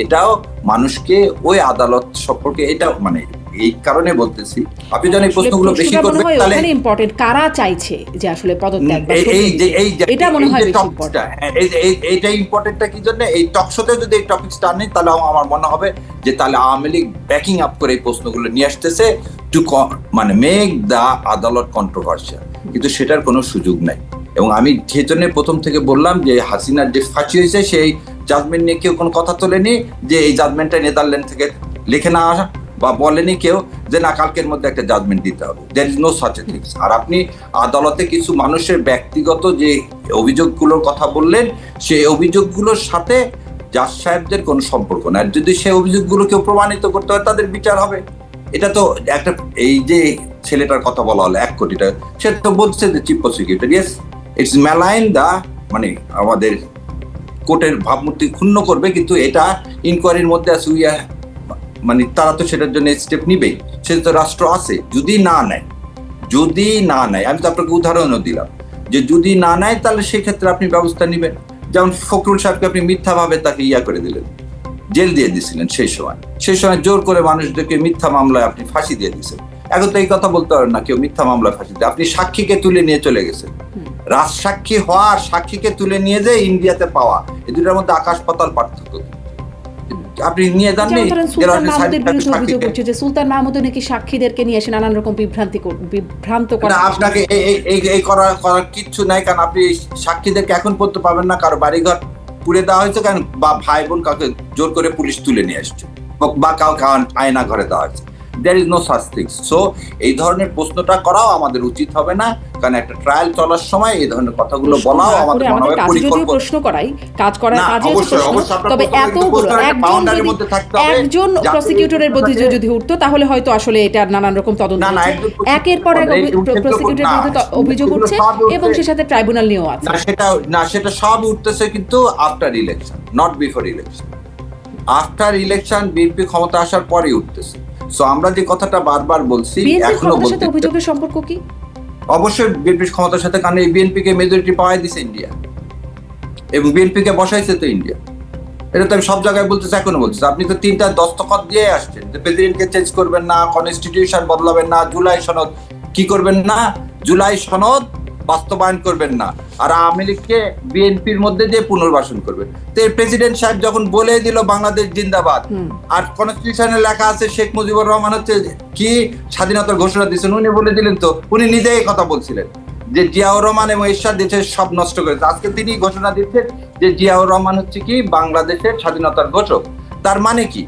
এটাও মানুষকে ওই আদালত সম্পর্কে, এটা মানে এই কারণে বলতেছি, আপনি যখন এই প্রশ্নগুলো বেশি করবেন তাহলে ইম্পর্টেন্ট কারা চাইছে যে আসলে পদত্যাগ, এটা মনে হয় এইটা ইম্পর্টেন্টটা কি জন্য, এই টকশোতে যদি এই টপিকসটা আনি তাহলে আমার মনে হবে যে তাহলে আওয়ামী লীগ ব্যাকিং আপ করে এই প্রশ্নগুলো নিয়ে আসতেছে টু মানে মেক দা আদালত কন্ট্রোভার্সিয়াল, কিন্তু সেটার কোনো সুযোগ নাই। এবং আমি সেজন্য প্রথম থেকে বললাম যে হাসিনার যে ফাঁসি হয়েছে, সেই জাজমেন্ট নিয়ে কেউ কোনো কথা তোলেনি যে এই জাজমেন্টটা নেদারল্যান্ড থেকে লিখে না আসা, বা বলেনি কেউ যে না কালকের মধ্যে একটা জাজমেন্ট দিতে হবে। There is no such a things. আর আপনি আদালতে কিছু মানুষের ব্যক্তিগত যে অভিযোগগুলোর কথা বললেন, সেই অভিযোগগুলোর সাথে জাজ সাহেবদের কোনো সম্পর্ক না। যদি সেই অভিযোগগুলো কেউ প্রমাণিত করতে হয়, তাদের বিচার হবে। এটা তো একটা, এই যে ছেলেটার কথা বলা হলো 1 কোটি টাকা, সে তো বলছে যে chief prosecutor, yes it's malign দা, মানে আমাদের কোর্টের ভাবমূর্তি ক্ষুণ্ণ করবে, কিন্তু এটা ইনকোয়ারির মধ্যে আছে, মানে তারা তো সেটার জন্য স্টেপ নিবেই, সেটা তো রাষ্ট্র আছে। যদি না নেয়, আমি তো আপনাকে উদাহরণও দিলাম যে যদি না নেয় তাহলে সেক্ষেত্রে আপনি ব্যবস্থা নেবেন। যেমন ফখরুল সাহেবকে আপনি মিথ্যাভাবে তাকে করে দিলেন, জেল দিয়ে দিয়েছিলেন, সেই সময় জোর করে মানুষদেরকে মিথ্যা মামলায় আপনি ফাঁসি দিয়ে দিয়েছেন। এখন তো এই কথা বলতে পারেন না কেউ মিথ্যা মামলায় ফাঁসি দিয়ে, আপনি সাক্ষীকে তুলে নিয়ে চলে গেছেন। রাজসাক্ষী হওয়া আর সাক্ষীকে তুলে নিয়ে যে ইন্ডিয়াতে পাওয়া, এই দুটার মধ্যে আকাশ পাতাল পার্থক্য। আপনি নিয়ে যান, সুলতান মাহমুদ নাকি সাক্ষীদেরকে নিয়ে এসে নানান রকম বিভ্রান্ত করা। আপনাকে এই করার কিচ্ছু নাই, কারণ আপনি সাক্ষীদেরকে এখন পড়তে পাবেন না, কারো বাড়িঘর পুড়ে দেওয়া হয়েছে, কারণ বা ভাই বোন কাউকে জোর করে পুলিশ তুলে নিয়ে আসছে, বা কাউকে আয়না ঘরে দেওয়া হয়েছে। There is no such things. So এই ধরনের প্রশ্নটা করাও আমাদের উচিত হবে না, কারণ একটা ট্রায়াল চলার সময় এই ধরনের কথাগুলো বলাও আমাদের মনে হয় পরিকল্পনা। প্রশ্ন করাই কাজ করার না, কাজে অবশ্যই, প্রশ্ন, অবশ্যই আপনার তবে প্রশ্ন কিন্তু এতগুলো প্রশ্ন একটা boundary মধ্যে থাকতে হবে, একজন যাতে প্রসিকিউটরের এই বিরুদ্ধে প্রশ্নটাকে- যদি উঠতো তাহলে হয়তো আসলে এটা নানান রকম তদন্ত না, না, হচ্ছে। একজন একের পর এক এই উদ্দেশ্য প্রসিকিউটরের না, বিরুদ্ধে অভিযোগ এগুলো উঠছে সবই উঠছে- এবং সে সাথে ট্রাইব্যুনাল নিয়েও আছে। সেটা সব উঠতেছে কিন্তু after election, not before election. After election BNP ক্ষমতা আসার পরে উঠতেছে। সো আমরা যে কথাটা বারবার বলছি, বিএনপির এখনো ক্ষমতার সাথে বলছি, অভিযোগের সম্পর্ক কি? অবশ্যই বিএনপির ক্ষমতার সাথে, কারণ এই বিএনপি কে মেজরিটি পাওয়াই দিছে ইন্ডিয়া এবং বিএনপি কে বসাইছে তো ইন্ডিয়া। এটা তো আমি সব জায়গায় বলতেছি, এখনো বলতেছি। আপনি তো 3টা দস্তখত দিয়ে আসছেন যে প্রেসিডেন্টকে চেঞ্জ করবেন না, কনস্টিটিউশন বদলাবেন না, জুলাই সনদ কি করবেন না, জুলাই সনদ বাস্তবায়ন করবেন না, আর আওয়ামী লীগকে বিএনপির মধ্যে দিয়ে পুনর্বাসন করবেন। তো প্রেসিডেন্ট সাহেব যখন বলে দিল বাংলাদেশ জিন্দাবাদ, আর কনস্টিটিউশনে লেখা আছে শেখ মুজিবুর রহমান হচ্ছে কি স্বাধীনতার ঘোষণা দিয়েছেন, উনি বলে দিলেন তো, উনি নিজেই এই কথা বলছিলেন যে জিয়াউর রহমান এবং এরশাদ দেশের সব নষ্ট করেছে। আজকে তিনি ঘোষণা দিচ্ছেন যে জিয়াউর রহমান হচ্ছে কি বাংলাদেশের স্বাধীনতার ঘোষক। তার মানে কি,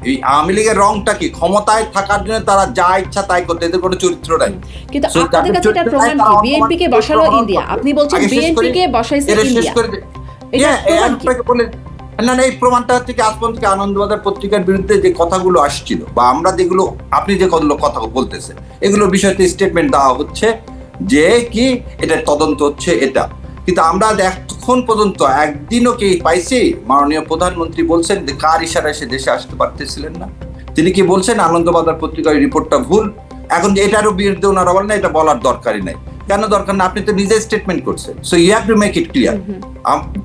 এই আওয়ামী লীগের রংটা কি, ক্ষমতায় থাকার জন্য তারা যা ইচ্ছা তাই করতে, এদের কোনো চরিত্র নাই। কিন্তু So, আপনাদের কাছে এটা প্রমাণ কি? বিএনপি কে বসালো ইন্ডিয়া, আপনি বলছেন বিএনপি কে বসাইছে ইন্ডিয়া, এটা প্রমাণ কি? না, এই প্রমাণটা হচ্ছে কি, আজ পর্যন্ত আনন্দবাজার পত্রিকার বিরুদ্ধে যে কথাগুলো আসছিল বা আমরা যেগুলো, আপনি যে কথা বলতেছেন, এগুলোর বিষয়তে স্টেটমেন্ট দেওয়া হচ্ছে যে কি এটা তদন্ত হচ্ছে এটা। কিন্তু আমরা এখন পর্যন্ত একদিনও কি পাইছি মাননীয় প্রধানমন্ত্রী বলছেন যে কার ইশারায় সে দেশে আসতে পারতেছিলেন না? তিনি কি বলছেন আনন্দবাজার পত্রিকার রিপোর্টটা ভুল? এখন যে এটারও বিরুদ্ধে ওনারা বলেন না, এটা বলার দরকারই নাই। কেন দরকার না? আপনি তো নিজে স্টেটমেন্ট করছেন। So you have to make it clear.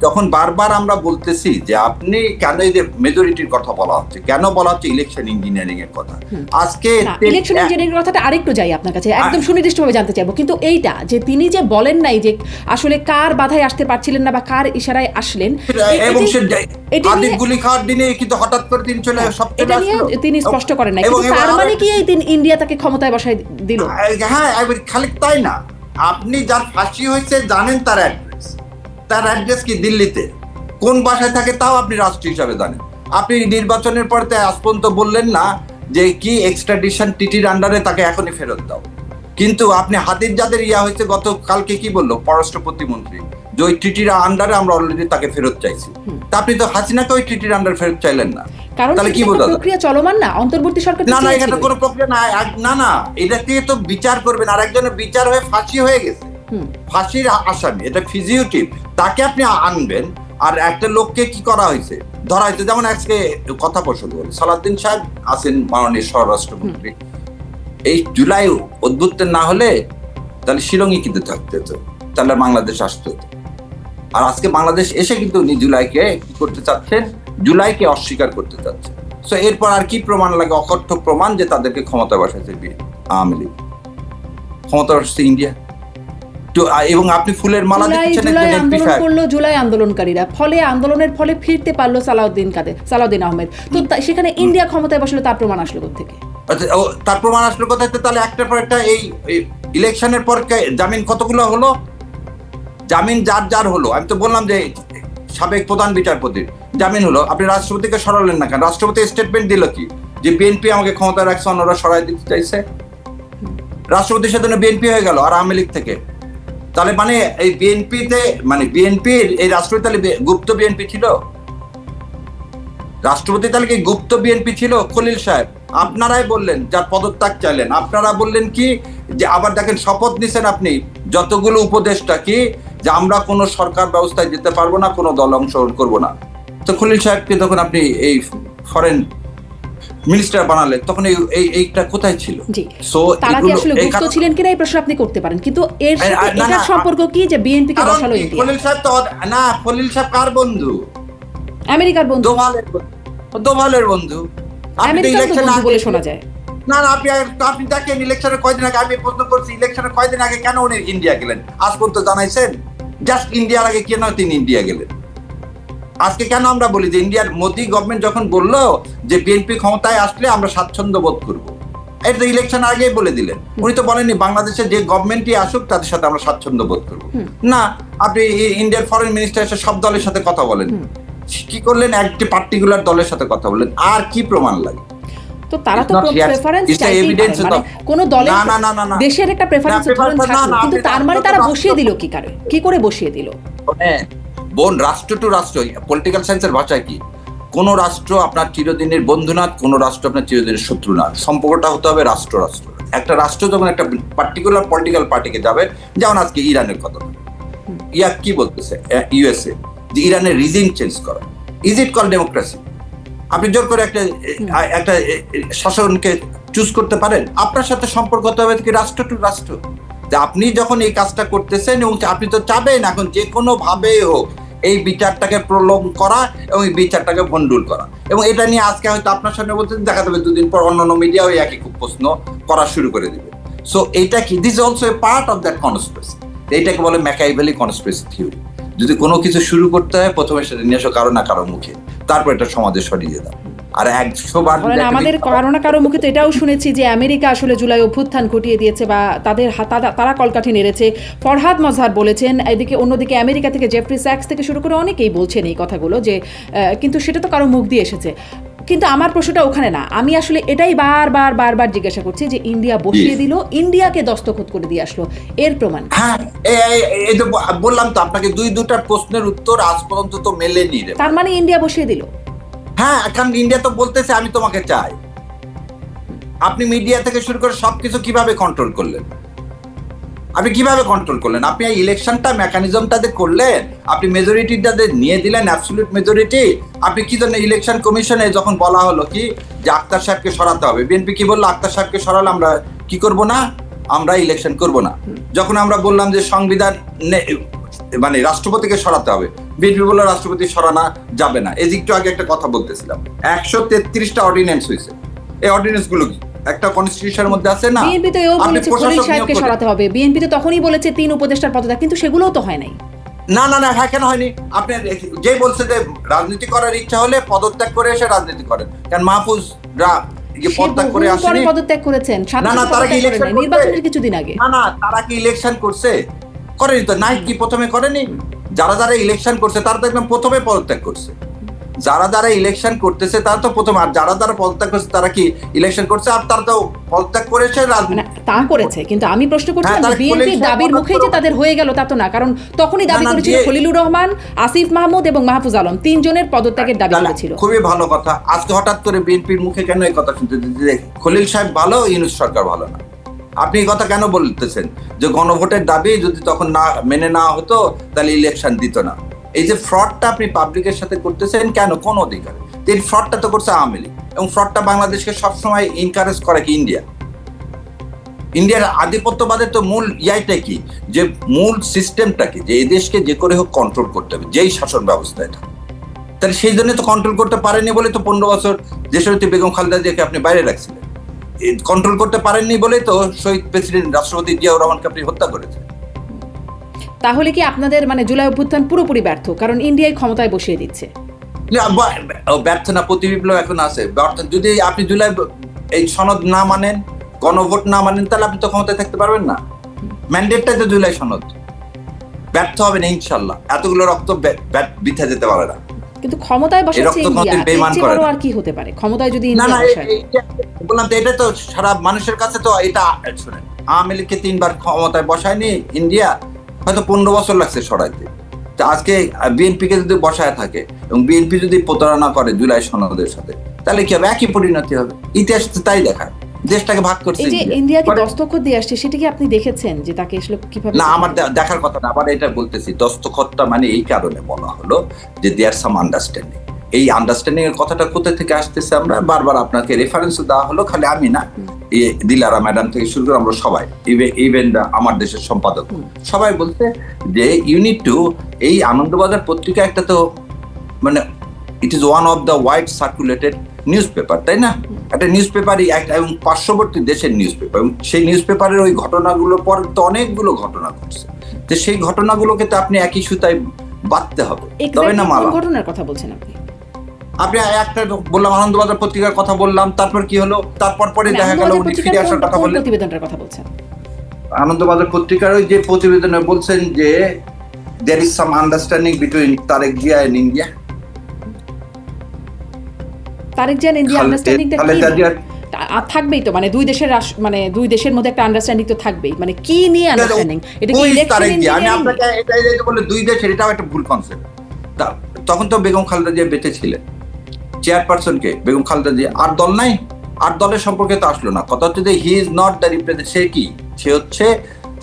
যখন বারবার আমরা বলতেছি যে আপনি কেন এই যে মেজরিটির কথা বলা হচ্ছে, কেন বলা হচ্ছে ইলেকশন ইঞ্জিনিয়ারিং এর কথা, আজকে ইলেকশন ইঞ্জিনিয়ারিং কথাটা আরেকটু যাই আপনার কাছে, একদম সুনির্দিষ্টভাবে জানতে চাইবো। কিন্তু এইটা যে তিনি যে বলেন নাই যে আসলে কার বাধায় আসতে পারছিলেন না বা কার ইশারায় আসলেন, এবং সে আদিব গুলি খাওয়ার দিনে কিন্তু হঠাৎ করে তিনি চলে সব চলে আসলো, তিনি স্পষ্ট করেন নাই। কিন্তু তার মানে কি এই ইন্ডিয়া তাকে ক্ষমতায় বসায় দিল? হ্যাঁ, খালি তাই না, আপনি যার ফাঁসি হয়েছে জানেন তার অ্যাড্রেস কি দিল্লিতে, কোন বাসায় থাকে তাও আপনি রাষ্ট্র হিসাবে জানেন। আপনি নির্বাচনের পর আজ পর্যন্ত বললেন না যে কি এক্সট্রাডিশন টিটির আন্ডারে তাকে এখনই ফেরত দাও। কিন্তু আপনি হাতির যাদের হয়েছে গতকালকে কি বললো পররাষ্ট্র প্রতিমন্ত্রী, যে ওই টিটির আন্ডারে আমরা অলরেডি তাকে ফেরত চাইছি। তা আপনি তো হাসিনাকে ওই টিটির আন্ডারে ফেরত চাইলেন না, কারণ তাহলে কি বোঝা যায়? প্রক্রিয়া চলমান না, অন্তর্বর্তী সরকার না, এটা কোনো প্রক্রিয়া না, এটাকে তো বিচার করবেন। আর একজনের বিচার হয়ে ফাঁসি হয়ে গেছে, ফাঁসির আসামি, এটা ফিজিউটিভ, তাকে আপনি আনবেন। আর একটা লোককে কি করা হয়েছে, ধরা হয়েছে, যেমন আজকে কথা প্রসঙ্গ বলি, সালাউদ্দিন সাহেব আছেন মাননীয় স্বরাষ্ট্রমন্ত্রী, এই জুলাই অদ্ভুতের না হলে তাহলে শিলংয়ে কিন্তু থাকতে হতো, তাহলে বাংলাদেশ আসতে হতো। আর আজকে বাংলাদেশ এসে কিন্তু উনি জুলাইকে কি করতে চাচ্ছেন, জুলাইকে অস্বীকার করতে চাচ্ছেন। সো এরপর আর কি প্রমাণ লাগে? অকথ্য প্রমাণ যে তাদেরকে ক্ষমতা বসাইছে আওয়ামী লীগ, ক্ষমতা বসাইছে ইন্ডিয়া। এবং আপনি ফুলের মালা দিচ্ছেন জুলাই আন্দোলন করলো জুলাই আন্দোলনকারীরা, ফলে আন্দোলনের ফলে ফিরতে পারলো সালাউদ্দিন আহমেদ। তো সেখানে ইন্ডিয়া ক্ষমতায় বসলে তার প্রমাণ আসলো কোত্থেকে? তার প্রমাণ আসলো কোথায়? তাহলে একটার পর একটা এই ইলেকশনের পর জামিন কতগুলো হলো, জামিন যার হলো। আমি তো বললাম যে সাবেক প্রধান বিচারপতির জামিন হলো, আপনি রাষ্ট্রপতিকে সরালেন না কেন? রাষ্ট্রপতি স্টেটমেন্ট দিল কি, যে বিএনপি আমাকে ক্ষমতায় রাখছে, অন্যরা সরাই দিতে চাইছে। রাষ্ট্রপতির সাথে বিএনপি হয়ে গেল আর আওয়ামী লীগ থেকে। তাহলে মানে এই বিএনপিতে, মানে বিএনপির এই রাষ্ট্রপতি তাহলে গুপ্ত বিএনপি ছিল? রাষ্ট্রপতি তাহলে কি গুপ্ত বিএনপি ছিল? খলিল সাহেব আপনারাই বললেন, যার পদত্যাগ চাইলেন, আপনারা বললেন কি যে আবার দেখেন শপথ নিছেন আপনি যতগুলো উপদেষ্টা কি, যে আমরা কোনো সরকার ব্যবস্থায় যেতে পারবো না, কোনো দল অংশগ্রহণ করবো না। তো খলিল সাহেবকে তখন আপনি এই ফরেন মিনিস্টার বানালে, তখন এইটা কোথায় ছিল? সো তারা কি আসলে গুপ্ত ছিলেন কিনা এই প্রশ্ন আপনি করতে পারেন, কিন্তু এর সাথে এটার সম্পর্ক কি যে বিএনপি কে বসালো ইন্ডিয়া? খলিল সাহেব তো না, খলিল সাহেব কার বন্ধু? আমেরিকার বন্ধু, দোভালের বন্ধু। আমেরিকার বন্ধু বলে শোনা যায়। না, আপনি দেখেন ইলেকশনের কয়দিন আগে, আমি প্রশ্ন করছি ইলেকশনের কয়দিন আগে কেন উনি ইন্ডিয়া গেলেন, আজ পর্যন্ত জানাইছেন? জাস্ট ইন্ডিয়ার আগে কেন তিনি ইন্ডিয়া গেলেন? আজকে কেন আমরা বলি যে ইন্ডিয়ার মোদি গভর্নমেন্ট যখন বললো যে বিএনপি ক্ষমতায় আসলে আমরা স্বাচ্ছন্দ্য বোধ করবো, এটা তো ইলেকশন আগেই বলে দিলেন। উনি তো বলেননি বাংলাদেশে যে গভর্নমেন্টই আসুক তাদের সাথে আমরা স্বাচ্ছন্দ্য বোধ করবো। না, আপনি ইন্ডিয়ার ফরেন মিনিস্টার এসে সব দলের সাথে কথা বলেন, কি করলেন? একটি পার্টিকুলার দলের সাথে কথা বললেন। আর কি প্রমাণ লাগে? তো তারা তো প্রেফারেন্স চাইতেই পারে, মানে কোন দলের দেশের একটা প্রেফারেন্স উদাহরণ থাকলো, কিন্তু তার মানে তারা বসিয়ে দিল কি করে বসিয়ে দিল? বোন, রাষ্ট্র টু রাষ্ট্র, পলিটিক্যাল সায়েন্সের ভাষায় কি, কোন রাষ্ট্র আপনার চিরদিনের বন্ধু না, কোন রাষ্ট্র আপনার চিরদিনের শত্রু না। সম্পর্কটা হতে হবে রাষ্ট্র রাষ্ট্র। একটা রাষ্ট্র যখন একটা পার্টিকুলার পলিটিক্যাল পার্টিকে যাবে, যেমন আজকে ইরানের কথা, কি বলতেছে ইউএসএ যে ইরানের রিজিম চেঞ্জ করা, ইজ ইট কল ডেমোক্রেসি? আপনি জোর করে একটা শাসনকে চুজ করতে পারেন? আপনার সাথে সম্পর্ক হতে হবে কি রাষ্ট্র টু রাষ্ট্র। যে আপনি যখন এই কাজটা করতেছেন এবং আপনি তো চাবেন এখন যে কোনো ভাবে হোক এই বিচারটাকে প্রলং করা এবং এই বিচারটাকে ভন্ডুল করা, এবং এটা নিয়ে আজকে হয়তো আপনার সামনে বলতে দেখা যাবে দুদিন পর অন্যান্য মিডিয়া ওই একই খুব প্রশ্ন করা শুরু করে দিবে। সো এইটা কি, this also a part of that conspiracy. এইটাকে বলে ম্যাকিয়াভেলি কনস্পিরেসি থিওরি। যদি কোনো কিছু শুরু করতে হয় প্রথমে সেটা নিয়ে আসো কারো না কারো মুখে, তারপর এটা সমাজে সরিয়ে দাও। আর 100 বার আমাদের কারো না কারো মুখে তো এটাও শুনেছি যে আমেরিকা আসলে জুলাই অভ্যুত্থান ঘটিয়ে দিয়েছে বা তারা কলকাঠি নেড়েছে। ফরহাদ মজহার বলেছেন, এদিকে অন্যদিকে আমেরিকা থেকে জেফরি স্যাক্স থেকে শুরু করে অনেকেই বলছেন এই কথাগুলো, যে কিন্তু সেটা তো কারো মুখ দিয়ে এসেছে। কিন্তু আমার প্রশ্নটা ওখানে না, আমি আসলে এটাই বারবার জিজ্ঞাসা করছি যে ইন্ডিয়া বসিয়ে দিল, ইন্ডিয়াকে দস্তখত করে দিয়ে আসলো, এর প্রমাণ? হ্যাঁ, এই তো বললাম তো আপনাকে, দুটার প্রশ্নের উত্তর আজ পর্যন্ত তো মেলেনি। তার মানে ইন্ডিয়া বসিয়ে দিল? হ্যাঁ, কারণ ইন্ডিয়া তো বলতেছে আমি তোমাকে চাই। আপনি মিডিয়া থেকে শুরু করে সবকিছু কিভাবে কন্ট্রোল করলেন? আপনি কিভাবে কন্ট্রোল করলেন? আপনি এই ইলেকশনটা মেকানিজমটাতে করলেন, আপনি মেজরিটিটাতে নিয়ে দিলেন, অ্যাবসলিউট মেজরিটি। আপনি কি জন্য ইলেকশন কমিশনে যখন বলা হলো কি যে আক্তার সাহেবকে সরাতে হবে, বিএনপি কি বললো? আক্তার সাহেবকে সরালে আমরা কি করব না, আমরা ইলেকশন করব না। যখন আমরা বললাম যে সংবিধান মানে রাষ্ট্রপতিকে সরাতে হবে, বিএনপি বললো রাষ্ট্রপতি সরানো যাবে না। এই একটু আগে একটা কথা বলতেছিলাম, 133টা অর্ডিন্যান্স হয়েছে। এই অর্ডিন্যান্স গুলো কি একটা কনস্টিটিউশনের মধ্যে আছে না? বিএনপি তো এও বলেছে খলিল সাহেবকে সরাতে হবে, বিএনপি তো তখনই বলেছে 3 উপদেষ্টার পদত্যাগ, কিন্তু সেগুলোও তো হয় নাই। না, হ্যাঁ, কেন হয়নি? আপনি যে বলছে যে রাজনীতি করার ইচ্ছা হলে পদত্যাগ করে এসে রাজনীতি করেন, কারণ মাহফুজরা পদত্যাগ করে আসেনি, পদত্যাগ করেছেন। না, তারা কি ইলেকশন নির্বাচনের কিছুদিন আগে? না, তারা কি ইলেকশন করছে? করেনি তো। নাই কি প্রথমে করেনি? যারা ইলেকশন করছে তারা তো একদম প্রথমে পদত্যাগ করছে। যারা ইলেকশন করতেছে তারা তো প্রথম, আর যারা পদত্যাগ করছে তারা কি ইলেকশন করছে? আর তারা তো পদত্যাগ করেছে, তা করেছে। কিন্তু আমি প্রশ্ন করছি বিএনপির দাবির মুখেই যে তাদের হয়ে গেল তা তো না, কারণ তখনই দাবি করেছিল খলিলুর রহমান, আসিফ মাহমুদ এবং মাহফুজ আলম, 3 জনের পদত্যাগের দাবি করেছিল। খুবই ভালো কথা। আজকে হঠাৎ করে বিএনপির মুখে কেন এই কথা শুনতে যে খলিল সাহেব ভালো, ইউনূস সরকার ভালো না? আপনি এই কথা কেন বলতেছেন যে গণভোটের দাবি যদি তখন না মেনে নেওয়া হতো তাহলে ইলেকশন দিত না? এই যে ফ্রডটা আপনি পাবলিকের সাথে করতেছেন কেন, কোন অধিকারে? এই ফ্রডটা তো করছে আওয়ামী লীগ, এবং ফ্রডটা বাংলাদেশকে সবসময় এনকারেজ করে কি ইন্ডিয়ার আধিপত্যবাদের তো মূল ইয়াইটা কি, যে মূল সিস্টেমটা কি, যে এই দেশকে যে করে হোক কন্ট্রোল করতে হবে, যেই শাসন ব্যবস্থা এটা। তাহলে সেই জন্য তো কন্ট্রোল করতে পারেনি বলে তো 15 বছর দেশরতী বেগম খালেদা জিয়াকে আপনি বাইরে রাখছিলেন। কন্ট্রোল করতে পারেননি বলেই তো শহীদ প্রেসিডেন্ট রাষ্ট্রপতি জিয়াউর রহমানকে আপনি হত্যা করেছেন। তাহলে কি আপনাদের মানে জুলাই অভ্যুত্থান পুরোপুরি ব্যর্থ, কারণ ইন্ডিয়ায় ক্ষমতায় বসিয়ে দিচ্ছে? ব্যর্থ না, প্রতিবিপ্লব এখন আছে। যদি আপনি জুলাই এই সনদ না মানেন, গণভোট না মানেন, তাহলে আপনি তো ক্ষমতায় থাকতে পারবেন না। ম্যান্ডেটটাই তো জুলাই সনদ। ব্যর্থ হবে না ইনশাল্লাহ, এতগুলো রক্ত বৃথা যেতে পারে না। কিন্তু ক্ষমতায় বসাচ্ছে ইন্ডিয়া, আর কি হতে পারে ক্ষমতায় যদি না, বললাম তো, এটা তো সারা মানুষের কাছে তো এটা শুনেন, আওয়ামী লীগকে 3 বার ক্ষমতায় বসায়নি ইন্ডিয়া, হয়তো 15 বছর লাগছে সরাইতে। তো আজকে বিএনপিকে যদি বসায় থাকে এবং বিএনপি যদি প্রতারণা করে জুলাই সনদের সাথে, তাহলে কি হবে? একই পরিণতি হবে। ইতিহাস তাই দেখায়, দেশটাকে ভাগ করছে। এই যে ইন্ডিয়াকে দস্তখত দিয়ে আসছে, সেটা কি আপনি দেখেছেন যে তাকে আসলে কিভাবে? না, আমার দেখার কথা না, আবার এটা বলতেছি, দস্তখতটা মানে এই কারণে বলা হলো যে দেয়ার সাম আন্ডারস্ট্যান্ডিং। এই আন্ডারস্ট্যান্ডিং এর কথাটা কোথা থেকে আসতেছে? আমরা বারবার আপনাকে রেফারেন্স দেওয়া হলো, খালি আমি না, দিলারা ম্যাডাম থেকে শুরু করে আমরা সবাই, ইভেন আমার দেশের সম্পাদক সবাই বলতে যে ইউনিট টু, এই আনন্দবাজার পত্রিকা একটা তো মানে it is one of the wide circulated news paper, তাই না? একটা নিউজ পেপারই এবং পার্শ্ববর্তী দেশের নিউজ পেপার, এবং সেই নিউজ পেপারের ওই ঘটনাগুলোর পর তো অনেকগুলো ঘটনা ঘটছে। তো সেই ঘটনাগুলোকে তো আপনি একই সুতায় বাঁধতে হবে, তবে না মালা। ঘটনার কথা বলছেন আপনি? আপনি একটা বললাম, আনন্দবাজার পত্রিকার কথা বললাম, তারপর কি হলো? তারপর পরে দেখা গেল উনি ফিরে আসার কথা বললেন। প্রতিবেদনটার কথা বলছেন? আনন্দবাজার পত্রিকার ওই যে প্রতিবেদনে বলছেন যে there is some understanding between Tareq Zia and India. Tareq Zia India আন্ডারস্ট্যান্ডিংটা কি? থাকবেই তো, মানে দুই দেশের মধ্যে একটা আন্ডারস্ট্যান্ডিং তো থাকবেই, মানে কি নিয়ে আন্ডারস্ট্যান্ডিং, এটা কি ইলেকশন আমি ইঞ্জিনিয়ারিং? আপনাকে এটা বলে দুই দেশের, এটাও একটা ভুল কনসেপ্ট। তখন তো বেগম খালেদা জিয়া বেঁচে ছিলেন, চেয়ারপারসনকে বেগম খালেদা জিয়া, আর দল নাই, আর দলের সম্পর্কে তো আসলো না। কথা হচ্ছে যে he is not the represent, সে কি, সে হচ্ছে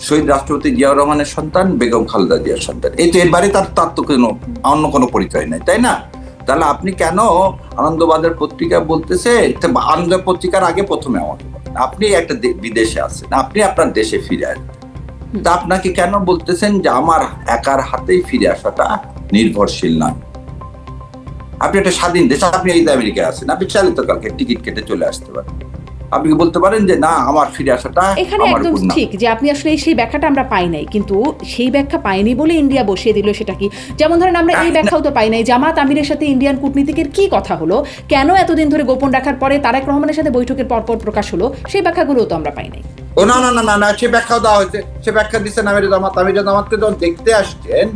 শহীদ রাষ্ট্রপতি জিয়াউর রহমানের সন্তান, বেগম খালেদা জিয়ার সন্তান। এই তো এবারে তার তো কোনো অন্য কোনো পরিচয় নাই, তাই না? তাহলে আপনি কেন আনন্দবাজার পত্রিকা বলতেছে, আনন্দ পত্রিকার আগে প্রথমে আমাকে বলেন, আপনি একটা বিদেশে আছেন, আপনি আপনার দেশে ফিরে আসবেন, তা আপনাকে কেন বলতেছেন যে আমার একার হাতেই ফিরে আসাটা নির্ভরশীল নয়? আপনি একটা স্বাধীন দেশ, আপনি এই আমেরিকায় আছেন, আপনি চাইলে তো কালকে টিকিট কেটে চলে আসতে পারেন। আপনি কি বলতে পারেন যে না, আমার ফিরে আসাটা এখানে আমার একদম উপর না? ঠিক যে আপনি আসলে সেই ব্যাখ্যাটা আমরা পাই নাই, কিন্তু সেই ব্যাখ্যা পাইনি বলে ইন্ডিয়া বসিয়ে দিল, সেটা কি? যেমন ধরেন আমরা এই ব্যাখ্যাও তো পাই নাই, জামাত আমিরের সাথে ইন্ডিয়ান কূটনীতিকের কি কথা হলো, কেন এতদিন ধরে গোপন রাখার পরে তারেক রহমানের সাথে বৈঠকের পরপর প্রকাশ হলো, সেই ব্যাখ্যাগুলোও তো আমরা পাই নাই। ও না না না না না, সে ব্যাখ্যাও দেওয়া হয়েছে, সে ব্যাখ্যা দিচ্ছেন আমির জামাতকে যখন দেখতে আসছেন,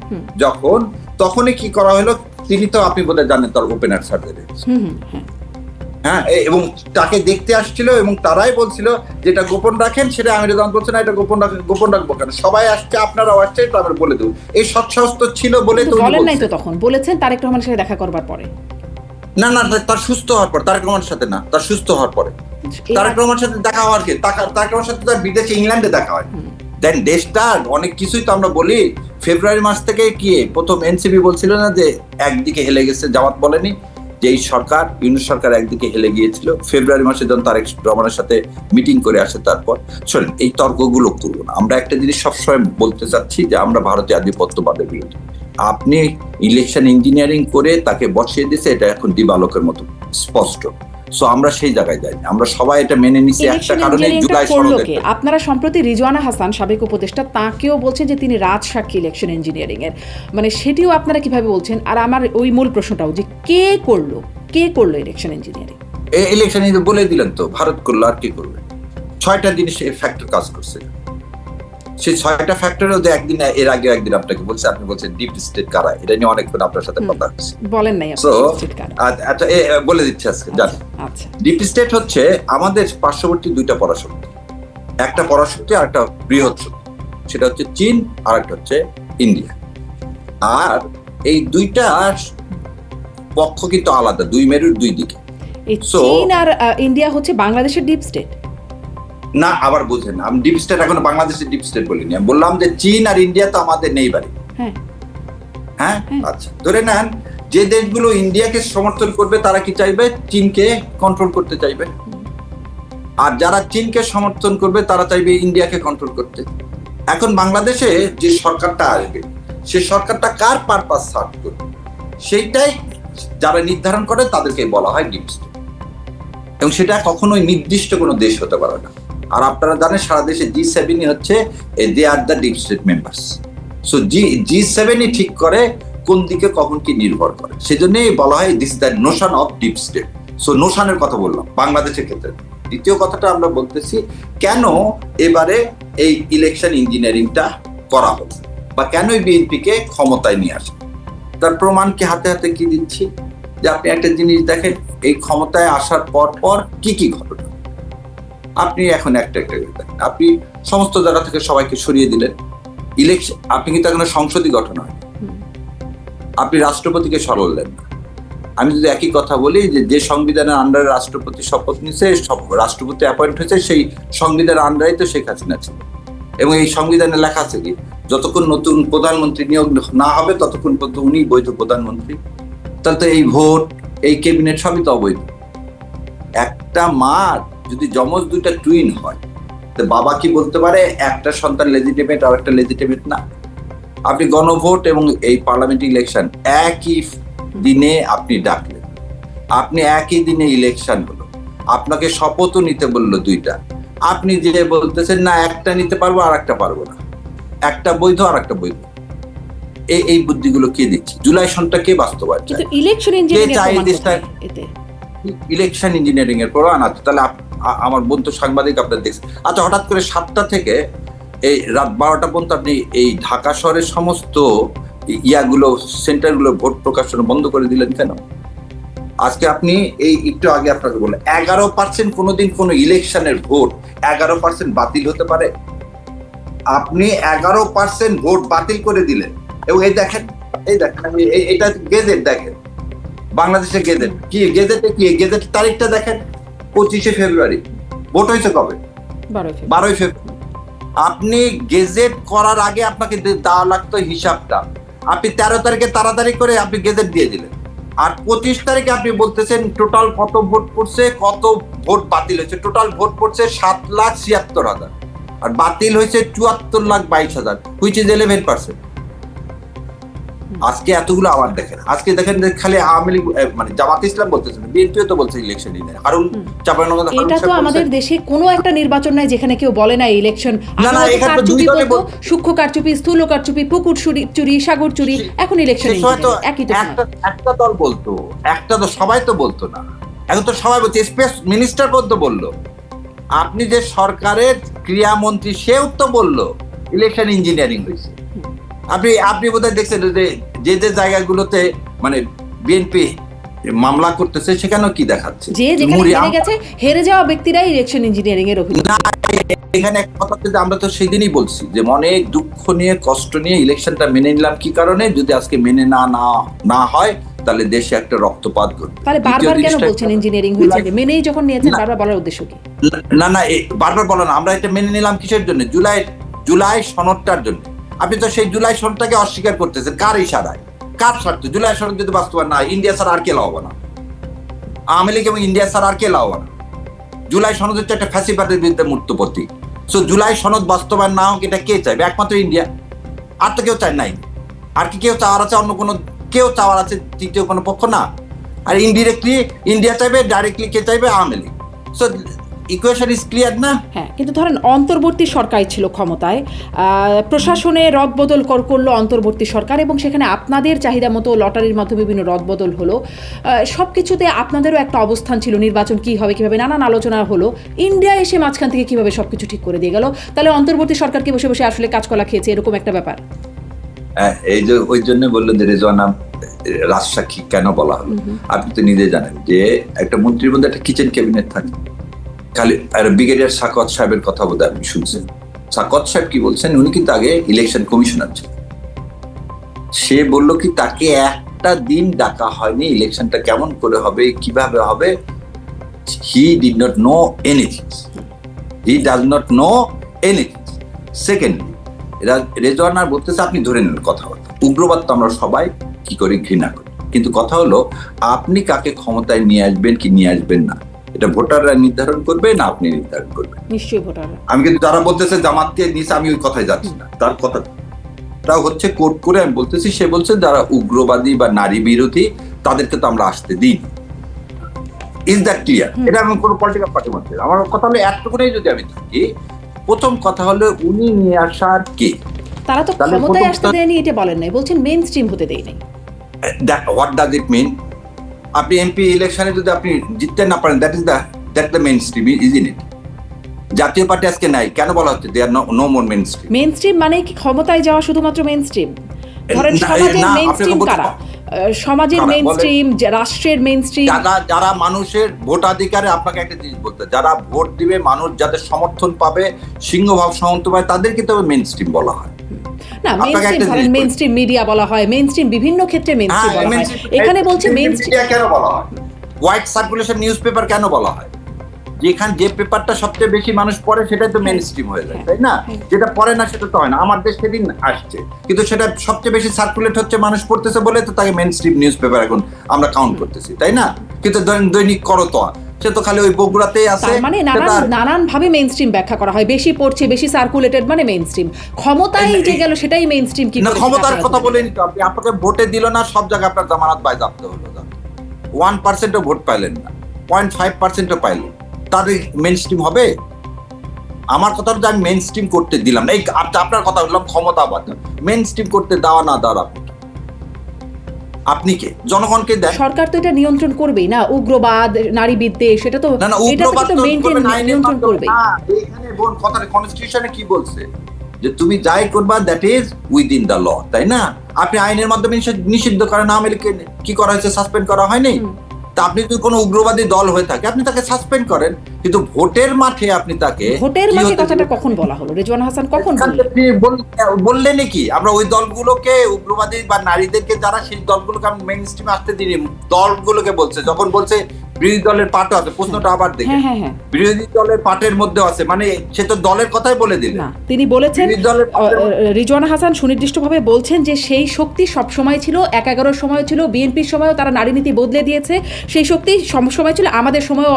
যখন তখনই কি করা হলো, তিনি তো আপনি বোধহয় জানেন তার ওপেনার সার্জারি, হ্যাঁ, এবং তাকে দেখতে আসছিল এবং তারাই বলছিল যেটা গোপন রাখেন, সেটা আমির জামাত বলছে না এটা গোপন রাখবো কেন, সবাই আসছে, আপনারাও আসছে, তো আমরা বলে দেবো। এই সৎসাহস ছিল বলে তো বলেন নাই তো, তখন বলেছেন তারেক রহমানের সাথে দেখা করবার পরে। না না, তার সুস্থ হওয়ার পর, তারেক রহমানের সাথে না, তার সুস্থ হওয়ার পরে। তারেক রহমানের সাথে দেখা হওয়ার কি, তারেক রহমানের সাথে তার বিদেশে ইংল্যান্ডে দেখা হয়। দেন দেশটা অনেক কিছুই তো আমরা বলি, ফেব্রুয়ারি মাস থেকে কি প্রথম এনসিপি বলছিল না যে একদিকে হেলে গেছে, জামাত বলেনি যে এই সরকার, ইউনূস সরকার একদিকে হেলে গিয়েছিল। ফেব্রুয়ারি মাসে যখন তারেক রহমানের সাথে মিটিং করে আসে, তারপর শোনেন এই তর্কগুলো করবো না। আমরা একটা জিনিস সবসময় বলতে চাচ্ছি যে আমরা ভারতীয় আধিপত্যবাদের বিরুদ্ধে। আপনি ইলেকশন ইঞ্জিনিয়ারিং করে তাকে বসিয়ে দিয়েছে, এটা এখন দিবালোকের মতো স্পষ্ট। সো আমরা সেই জায়গায় যাইনি, আমরা সবাই এটা মেনে নিছি একটা কারণে, জুলাই সনদে। আপনারা সম্প্রতি রিজওয়ানা হাসান, সাবেক উপদেষ্টা, তাকেও বলছেন যে তিনি রাজসাক্ষী ইলেকশন ইঞ্জিনিয়ারিং এর, মানে সেটিও আপনারা কিভাবে বলছেন? আর আমার ওই মূল প্রশ্নটাও যে কে করলো ইলেকশন ইঞ্জিনিয়ারিং? ইলেকশন বলে দিলেন তো, ভারত করলো, আর কি করবে? 6টা জিনিস ফ্যাক্টর কাজ করছে, সেই 6টা ফ্যাক্টরেও যে একদিন, এর আগে একদিন আপনাকে বলছে, আপনি বলছেন ডিপ স্টেট কারা, এটা নিয়ে অনেকক্ষণ আপনার সাথে কথা হচ্ছে, বলেন নাই আপনি ডিপ স্টেট কারা। আচ্ছা, বলে দিচ্ছি আজকে, জানেন ডিপ স্টেট হচ্ছে আমাদের পার্শ্ববর্তী 2টা পরাশক্তি, একটা পরাশক্তি আর একটা বৃহৎ শক্তি, সেটা হচ্ছে চীন আর একটা হচ্ছে ইন্ডিয়া। আর এই 2টা পক্ষ কিন্তু আলাদা, 2 মেরুর 2 দিকে। চীন আর ইন্ডিয়া হচ্ছে বাংলাদেশের ডিপ স্টেট না, আবার বুঝেন, আমি ডিপ স্টেট এখনো বাংলাদেশের ডিপ স্টেট বলিনি, আমি বললাম যে চীন আর ইন্ডিয়া তো আমাদের নেই বাড়ি। হ্যাঁ, আচ্ছা, ধরে নেন যে দেশগুলো ইন্ডিয়াকে সমর্থন করবে তারা কি চাইবে, চীনকে কন্ট্রোল করতে চাইবে, আর যারা চীনকে সমর্থন করবে তারা চাইবে ইন্ডিয়াকে কন্ট্রোল করতে। এখন বাংলাদেশে যে সরকারটা আসবে, সে সরকারটা কার পারপাস সার্ভ করবে, সেইটাই যারা নির্ধারণ করে তাদেরকে বলা হয় ডিপ স্টেট, এবং সেটা কখনোই নির্দিষ্ট কোনো দেশ হতে পারে না। আর আপনারা জানেন সারা দেশে G7 হচ্ছে they are the deep state members. So G7 ঠিক করে কোন দিকে কখন কি নির্ভর করে, সেজন্যই বলা হয় this the notion of deep state. So নোশনের কথা বললাম বাংলাদেশের ক্ষেত্রে। দ্বিতীয় কথাটা আমরা বলতেছি কেন এবারে এই ইলেকশন ইঞ্জিনিয়ারিংটা করা হলো, বা কেন বিএনপিকে ক্ষমতায় নিয়ে আসে, তার প্রমাণ কি হাতে হাতে কি দিচ্ছি, যে আপনি একটা জিনিস দেখেন, এই ক্ষমতায় আসার পর কি ঘটনা, আপনি এখন একটা দেখেন, আপনি সমস্ত জায়গা থেকে সবাইকে সরিয়ে দিলেন, ইলেকশন, আপনি কিন্তু এখন সংসদই গঠন হয়, আপনি রাষ্ট্রপতিকে সরালেন না। আমি যদি একই কথা বলি যে সংবিধানের আন্ডারে রাষ্ট্রপতি শপথ নিছে, রাষ্ট্রপতি অ্যাপয়েন্ট হয়েছে, সেই সংবিধানের আন্ডারেই তো শেখ হাসিনা ছিল, এবং এই সংবিধানে লেখা আছে কি, যতক্ষণ নতুন প্রধানমন্ত্রী নিয়োগ না হবে ততক্ষণ পর্যন্ত উনি বৈধ প্রধানমন্ত্রী। তাহলে তো এই ভোট, এই ক্যাবিনেট সবই তো অবৈধ। একটা মা যদি যমজ 2টা টুইন হয়, তো বাবা কি বলতে পারে একটা সন্তান লেজিটিমেট আর একটা লেজিটিমেট না? আপনি গণভোট এবং এই পার্লামেন্ট ইলেকশন একই দিনে আপনি ডাকলেন, আপনি একই দিনে ইলেকশন হলো, আপনাকে শপথও নিতে বললো 2টা, আপনি যে বলতেছেন না একটা নিতে পারবো আর একটা পারবো না, একটা বৈধ আর একটা বৈধ, এই বুদ্ধিগুলো কে দিচ্ছে? জুলাই সনটা কে বাস্তবায়ন চায়? ইলেকশন ইঞ্জিনিয়ারিং এর প্রমাণ আছে। তাহলে আমার বন্ধু সাংবাদিক আপনার দেখছেন, আচ্ছা, হঠাৎ করে 7টা থেকে এই রাত 12টা পর্যন্ত আপনি এই ঢাকা শহরের সমস্ত ইয়াগুলো, সেন্টারগুলো ভোট প্রকাশন বন্ধ করে দিলেন কেন? আজকে আপনি এই একটু আগে আপনাকে বললেন 11% কোনোদিন কোনো ইলেকশনের ভোট 11% বাতিল হতে পারে? আপনি 11% ভোট বাতিল করে দিলেন এবং এই দেখেন এটা গেজেট দেখেন, বাংলাদেশের গেজেট কি, গেজেটে কি, গেজেট তারিখটা দেখেন 25শে ফেব্রুয়ারি, ভোট হয়েছে কবে? 12ই ফেব্রুয়ারি। আপনি গেজেট করার আগে আপনাকে দেওয়া লাগতো হিসাবটা, আপনি 13 তারিখে তাড়াতাড়ি করে আপনি গেজেট দিয়ে দিলেন, আর 25 তারিখে আপনি বলতেছেন টোটাল কত ভোট পড়ছে, কত ভোট বাতিল হয়েছে। টোটাল ভোট পড়ছে 7,76,000 আর বাতিল হয়েছে 74,22,000, হুইচ ইজ 11%। আজকে এতগুলো আবার দেখেন, আজকে দেখেন যে খালি আওয়ামী লীগ মানে জামাত ইসলাম বলতেছেন, বিএনপিও তো বলছে ইলেকশন নেই। হারুন চাঁপাইনবাবগঞ্জ, এটা তো আমাদের দেশে কোনো একটা নির্বাচন নাই যেখানে কেউ বলে না ইলেকশন। সূক্ষ্ম কারচুপি, স্থূল কারচুপি, পুকুর চুরি, সাগর চুরি, এখন ইলেকশন একই তো। একটা দল বলতো, একটা তো সবাই তো বলতো না, এখন তো সবাই বলছে, স্পেস মিনিস্টার পর্যন্ত বললো। আপনি যে সরকারের ক্রীড়ামন্ত্রী সেও তো বললো ইলেকশন ইঞ্জিনিয়ারিং হয়েছে। আপনি বোধহয় দেখছেন যে যে জায়গাগুলোতে মানে বিএনপি মামলা করতেছে সেখানেও কি দেখাচ্ছে, যে যেখানে হেরে গেছে, হেরে যাওয়া ব্যক্তিরাই ইলেকশন ইঞ্জিনিয়ারিং এর অভিযোগ। এখানে এক কথা আমরা তো সেদিনই বলছি যে অনেক দুঃখ নিয়ে কষ্ট নিয়ে ইলেকশনটা মেনে নিলাম, কি কারণে, যদি আজকে মেনে না হয় তাহলে দেশে একটা রক্তপাত ঘটবে। তাহলে বারবার কেন বলছেন ইঞ্জিনিয়ারিং হয়েছে? মেনেই যখন নিয়েছেন বারবার বলার উদ্দেশ্য কি? না বারবার বলো না, আমরা এটা মেনে নিলাম কিসের জন্য? জুলাই সনদটার জন্য। আপনি তো সেই জুলাই সনদটাকে অস্বীকার করতেছেন, কার ইশারায়, কার স্বার্থে? জুলাই সনদ যদি বাস্তবায়ন না, ইন্ডিয়া ছাড়া আর কে লাভবান না? আওয়ামী লীগ এবং ইন্ডিয়া ছাড়া আর কে লাভবান? জুলাই সনদ হচ্ছে একটা ফ্যাসিবাদের বিরুদ্ধে মূর্ত প্রতীক। সো জুলাই সনদ বাস্তবায়ন না হোক, এটা কে চাইবে? একমাত্র ইন্ডিয়া, আর তো কেউ চায় নাই। আর কি কেউ চাওয়ার আছে? অন্য কোনো কেউ চাওয়ার আছে? তৃতীয় কোনো পক্ষ না। আর ইনডিরেক্টলি ইন্ডিয়া চাইবে, ডাইরেক্টলি কে চাইবে? Awami League. So equation is clear না? হ্যাঁ, কিন্তু ধরেন অন্তর্বর্তী সরকার ছিল ক্ষমতায়, প্রশাসনে রদবদল করলো অন্তর্বর্তী সরকার, এবং সেখানে আপনাদের চাহিদা মতো লটারির মাধ্যমে বিভিন্ন রদবদল হলো। সবকিছুতে আপনাদেরও একটা অবস্থান ছিল, নির্বাচন কি হবে, কিভাবে, নানান আলোচনা হলো। ইন্ডিয়া এসে মাঝখান থেকে কিভাবে সবকিছু ঠিক করে দিয়ে গেল? তাহলে অন্তর্বর্তী সরকারকে বসে বসে আসলে কাজকলা খেয়েছে, এরকম একটা ব্যাপার। এই যে ওই জন্য বললেন যে রেজওয়ানা রাজসাক্ষী কেন বলা হলো, আপনি তো নিজে জানেন যে একটা মন্ত্রীর মধ্যে একটা কিচেন ক্যাবিনেট থাকে। খালি আর ব্রিগেডিয়ার সাকত সাহেবের কথা বোধ আপনি শুনছেন। সাকত সাহেব কি বলছেন, উনি কিন্তু আগে ইলেকশন কমিশনার ছিলেন। সে বলল কি, তাকে একটা দিন ডাকা হয়নি ইলেকশনটা কেমন করে হবে, কিভাবে হবে। He did not know anything, he does not know anything. Secondly, Rezwana বলতেছে, আপনি ধরে নেন কথাবার্তা, উগ্রবাদ তো আমরা সবাই কি করি, ঘৃণা করি, কিন্তু কথা হলো আপনি কাকে ক্ষমতায় নিয়ে আসবেন কি নিয়ে আসবেন না, এটা ভোটাররা নির্ধারণ করবে না আপনি নির্ধারণ করবেন? নিশ্চয়ই ভোটাররা। আমি কিন্তু যারা বলতেছে জামাতকে নিচে, আমি ওই কথায় যাচ্ছি না, তার কথাটা হচ্ছে কোট করে আমি বলতেছি। সে বলছে যারা উগ্রবাদী বা নারী বিরোধী তাদেরকে তো আমরা আসতে দিই। Is that clear? এটা আমি কোনো পলিটিক্যাল পার্টির মধ্যে, আমার কথা হলো এতটুকুই যদি আমি থাকি। প্রথম কথা হলো উনি নিয়ে আসার কে? তারা তো ক্ষমতায় আসতে দেয়নি, এটা বলেন নাই, বলছেন মেইন স্ট্রিম হতে দেয় নাই। What does it mean? আপনি এমপি ইলেকশনে যদি আপনি জিততে না পারেন, that the main stream, isn't it? Jatiya party আজকে নাই, কেন বলা হচ্ছে they are no more main stream? Main stream মানে কি ক্ষমতায় যাওয়া শুধুমাত্র মেইন স্ট্রিম? ধরেন সমাজের মেইন স্ট্রিম কারা? সমাজের মেইন স্ট্রিম, রাষ্ট্রের মেইন স্ট্রিম, যারা মানুষের ভোটাধিকারে, আপনাকে একটা জিনিস বলতে, যারা ভোট দিবে, মানুষ যাদের সমর্থন পাবে, সিংহভাগ সমর্থন পাবে, তাদেরকে তবে মেইন স্ট্রিম বলা হয়। না, মেইনস্ট্রিম ধরেন মেইনস্ট্রিম মিডিয়া বলা হয়, মেইনস্ট্রিম বিভিন্ন ক্ষেত্রে মেইনস্ট্রিম বলা হয়। এখানে বলছে মেইনস্ট্রিম কেন বলা হয়? হোয়াইট সার্কুলেশন নিউজ পেপার কেন বলা হয়? যেখানে যে পেপারটা সবচেয়ে বেশি মানুষ পড়ে সেটাই তো মেইনস্ট্রিম হয়ে যায়, তাই না? যেটা পড়ে না সেটা তো হয় না। আমার দেশ সেদিন আসছে, কিন্তু সেটা সবচেয়ে বেশি সার্কুলেট হচ্ছে, মানুষ পড়তেছে বলে তো তাকে মেইনস্ট্রিম নিউজ পেপার এখন আমরা কাউন্ট করতেছি, তাই না? কিন্তু দৈনিক করতোয়া সে তো খালি ওই বগুড়াতেই আছে। মানে নানান ভাবে মেইনস্ট্রিম ব্যাখ্যা করা হয়, বেশি পড়ছে, বেশি সার্কুলেটেড মানে মেইনস্ট্রিম। ক্ষমতায় যে গেল সেটাই মেইনস্ট্রিম। কি না, ক্ষমতার কথা বলেনি তো আপনি, আপনাকে ভোটে দিল না, সব জায়গায় আপনার জামানত বাজেয়াপ্ত হলো, 1%ও ভোট পাইলেন না, 0.5%ও পাইলেন, তার মেইনস্ট্রিম হবে? আমার কথা হলো যে আমি মেইনস্ট্রিম করতে দিলাম না। এই আপনার কথা বললাম ক্ষমতাবাদ, মেইনস্ট্রিম করতে দেওয়া না দেওয়ার আপনি কে? জনগণকে দেন। সরকার তো এটা নিয়ন্ত্রণ করবেই না, উগ্রবাদ, নারী বিদ্বেষ, সেটা তো নিয়ন্ত্রণ করবে। এখানে কথাটা কনস্টিটিউশনে কি বলছে যে তুমি যাই করবা that is within the law, তাই না? আপনি আইনের মাধ্যমে নিষিদ্ধ করেন, আওয়ামী লীগকে কি করা হয়েছে? সাসপেন্ড করা হয়নি? তা আপনি যদি কোনো উগ্রবাদী দল হয়ে থাকে আপনি তাকে সাসপেন্ড করেন, কিন্তু ভোটের মাঠে আপনি তাকে ভোটের মাঠে কথাটা কখন বলা হলো? রেজওয়ানা হাসান কখন বললেন? আপনি বললেন কি আমরা ওই দলগুলোকে উগ্রবাদী বা নারীদেরকে যারা সেই দলগুলোকে আমি মেইন স্ট্রিমে আসতে দিইনি, দলগুলোকে বলছে, যখন বলছে বিরোধী দলের পাটও আছে, প্রশ্নটা আবার দেখে বিরোধী দলের পাটের মধ্যে আছে, মানে সে তো দলের কথাই বলে দিল না। তিনি বলেছেন, রিজওয়ানা হাসান সুনির্দিষ্টভাবে বলছেন যে সেই শক্তি সব সময় ছিল, 11 সময় ছিল, বিএনপির সময়ও তারা নারী নীতি বদলে দিয়েছে, সেই শক্তি সময় ছিল, আমাদের সময়ও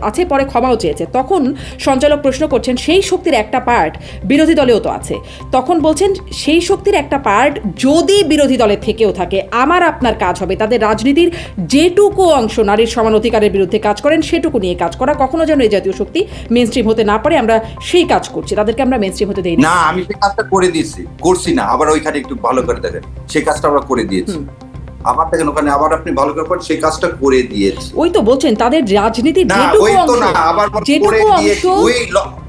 আছে, পরে ক্ষমাও চেয়েছে। তখন সঞ্চালক প্রশ্ন করছেন সেই শক্তির একটা পার্ট বিরোধী দলেও তো আছে, তখন বলছেন সেই শক্তির একটা পার্ট যদি বিরোধী দলে থেকেও থাকে আমার আপনার কাজ হবে তাদের রাজনীতির যেটুকু অংশ নারীর সমান অধিকারের বিরুদ্ধে কাজ করেন সেটুকু নিয়ে কাজ করা, কখনো যেন এই জাতীয় শক্তি মেইনস্ট্রিম হতে না পারে, আমরা সেই কাজ করছি, তাদেরকে আমরা মেইনস্ট্রিম হতে দেই না। আমি সেই কাজটা করে দিয়েছি, করছি না, আবার ওইখানে একটু ভালো করে দেখেন, সেই কাজটা আমরা করে দিয়েছি। আবার দেখেন ওখানে আবার আপনি ভালো করে পড়েন, সেই কাজটা করে দিয়েছি। ওই তো বলছেন তাদের রাজনীতির যেটুকু অংশ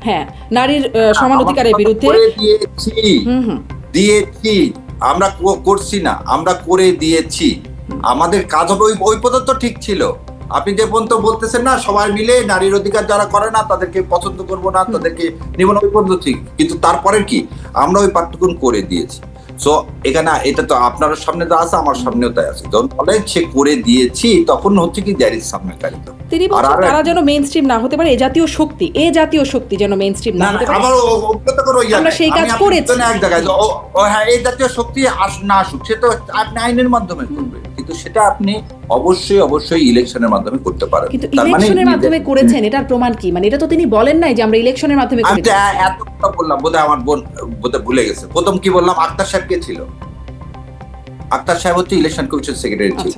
হ্যাঁ নারীর সমান অধিকারের বিরুদ্ধে দিয়েছি, আমরা করছি না, আমরা করে দিয়েছি। আমাদের কাজ হবে ওই পর্যন্ত ঠিক ছিল। আপনি যে পর্যন্ত বলতেছেন না সবাই মিলে নারীর অধিকার যারা করে না তাদেরকে পছন্দ করবো না, তাদেরকে নিব না, ওই পর্যন্ত ঠিক, কিন্তু তারপরে কি আমরা ওই পাঠ্যক্রম করে দিয়েছি। সো এখানে এটা তো আপনার সামনে তো আছে, আমার সামনেও তাই আছে, যখন বলে সে করে দিয়েছি তখন হচ্ছে কি জারির সামনে কারিত। তিনি বলছেন তারা যেন মেইনস্ট্রিম না হতে পারে, এ জাতীয় শক্তি যেন মেইনস্ট্রিম না হতে পারে। আবার আমরা সেই কাজ করেছি এক জায়গায়, হ্যাঁ এই জাতীয় শক্তি না আসুক, সে তো আপনি আইনের মাধ্যমে করবে, কিন্তু সেটা আপনি অবশ্যই ইলেকশনের মাধ্যমে করতে পারেন। কিন্তু ইলেকশনের মাধ্যমে করেছেন, এটার প্রমাণ কি? মানে এটা তো তিনি বলেন নাই যে আমরা ইলেকশনের মাধ্যমে করেছি। এত কথা বললাম, বোধহয় আমার বোন বোধহয় ভুলে গেছে। প্রথম কি বললাম, আক্তার সাহেব কে ছিল? আক্তার সাহেব হচ্ছে ইলেকশন কমিশন সেক্রেটারি ছিল।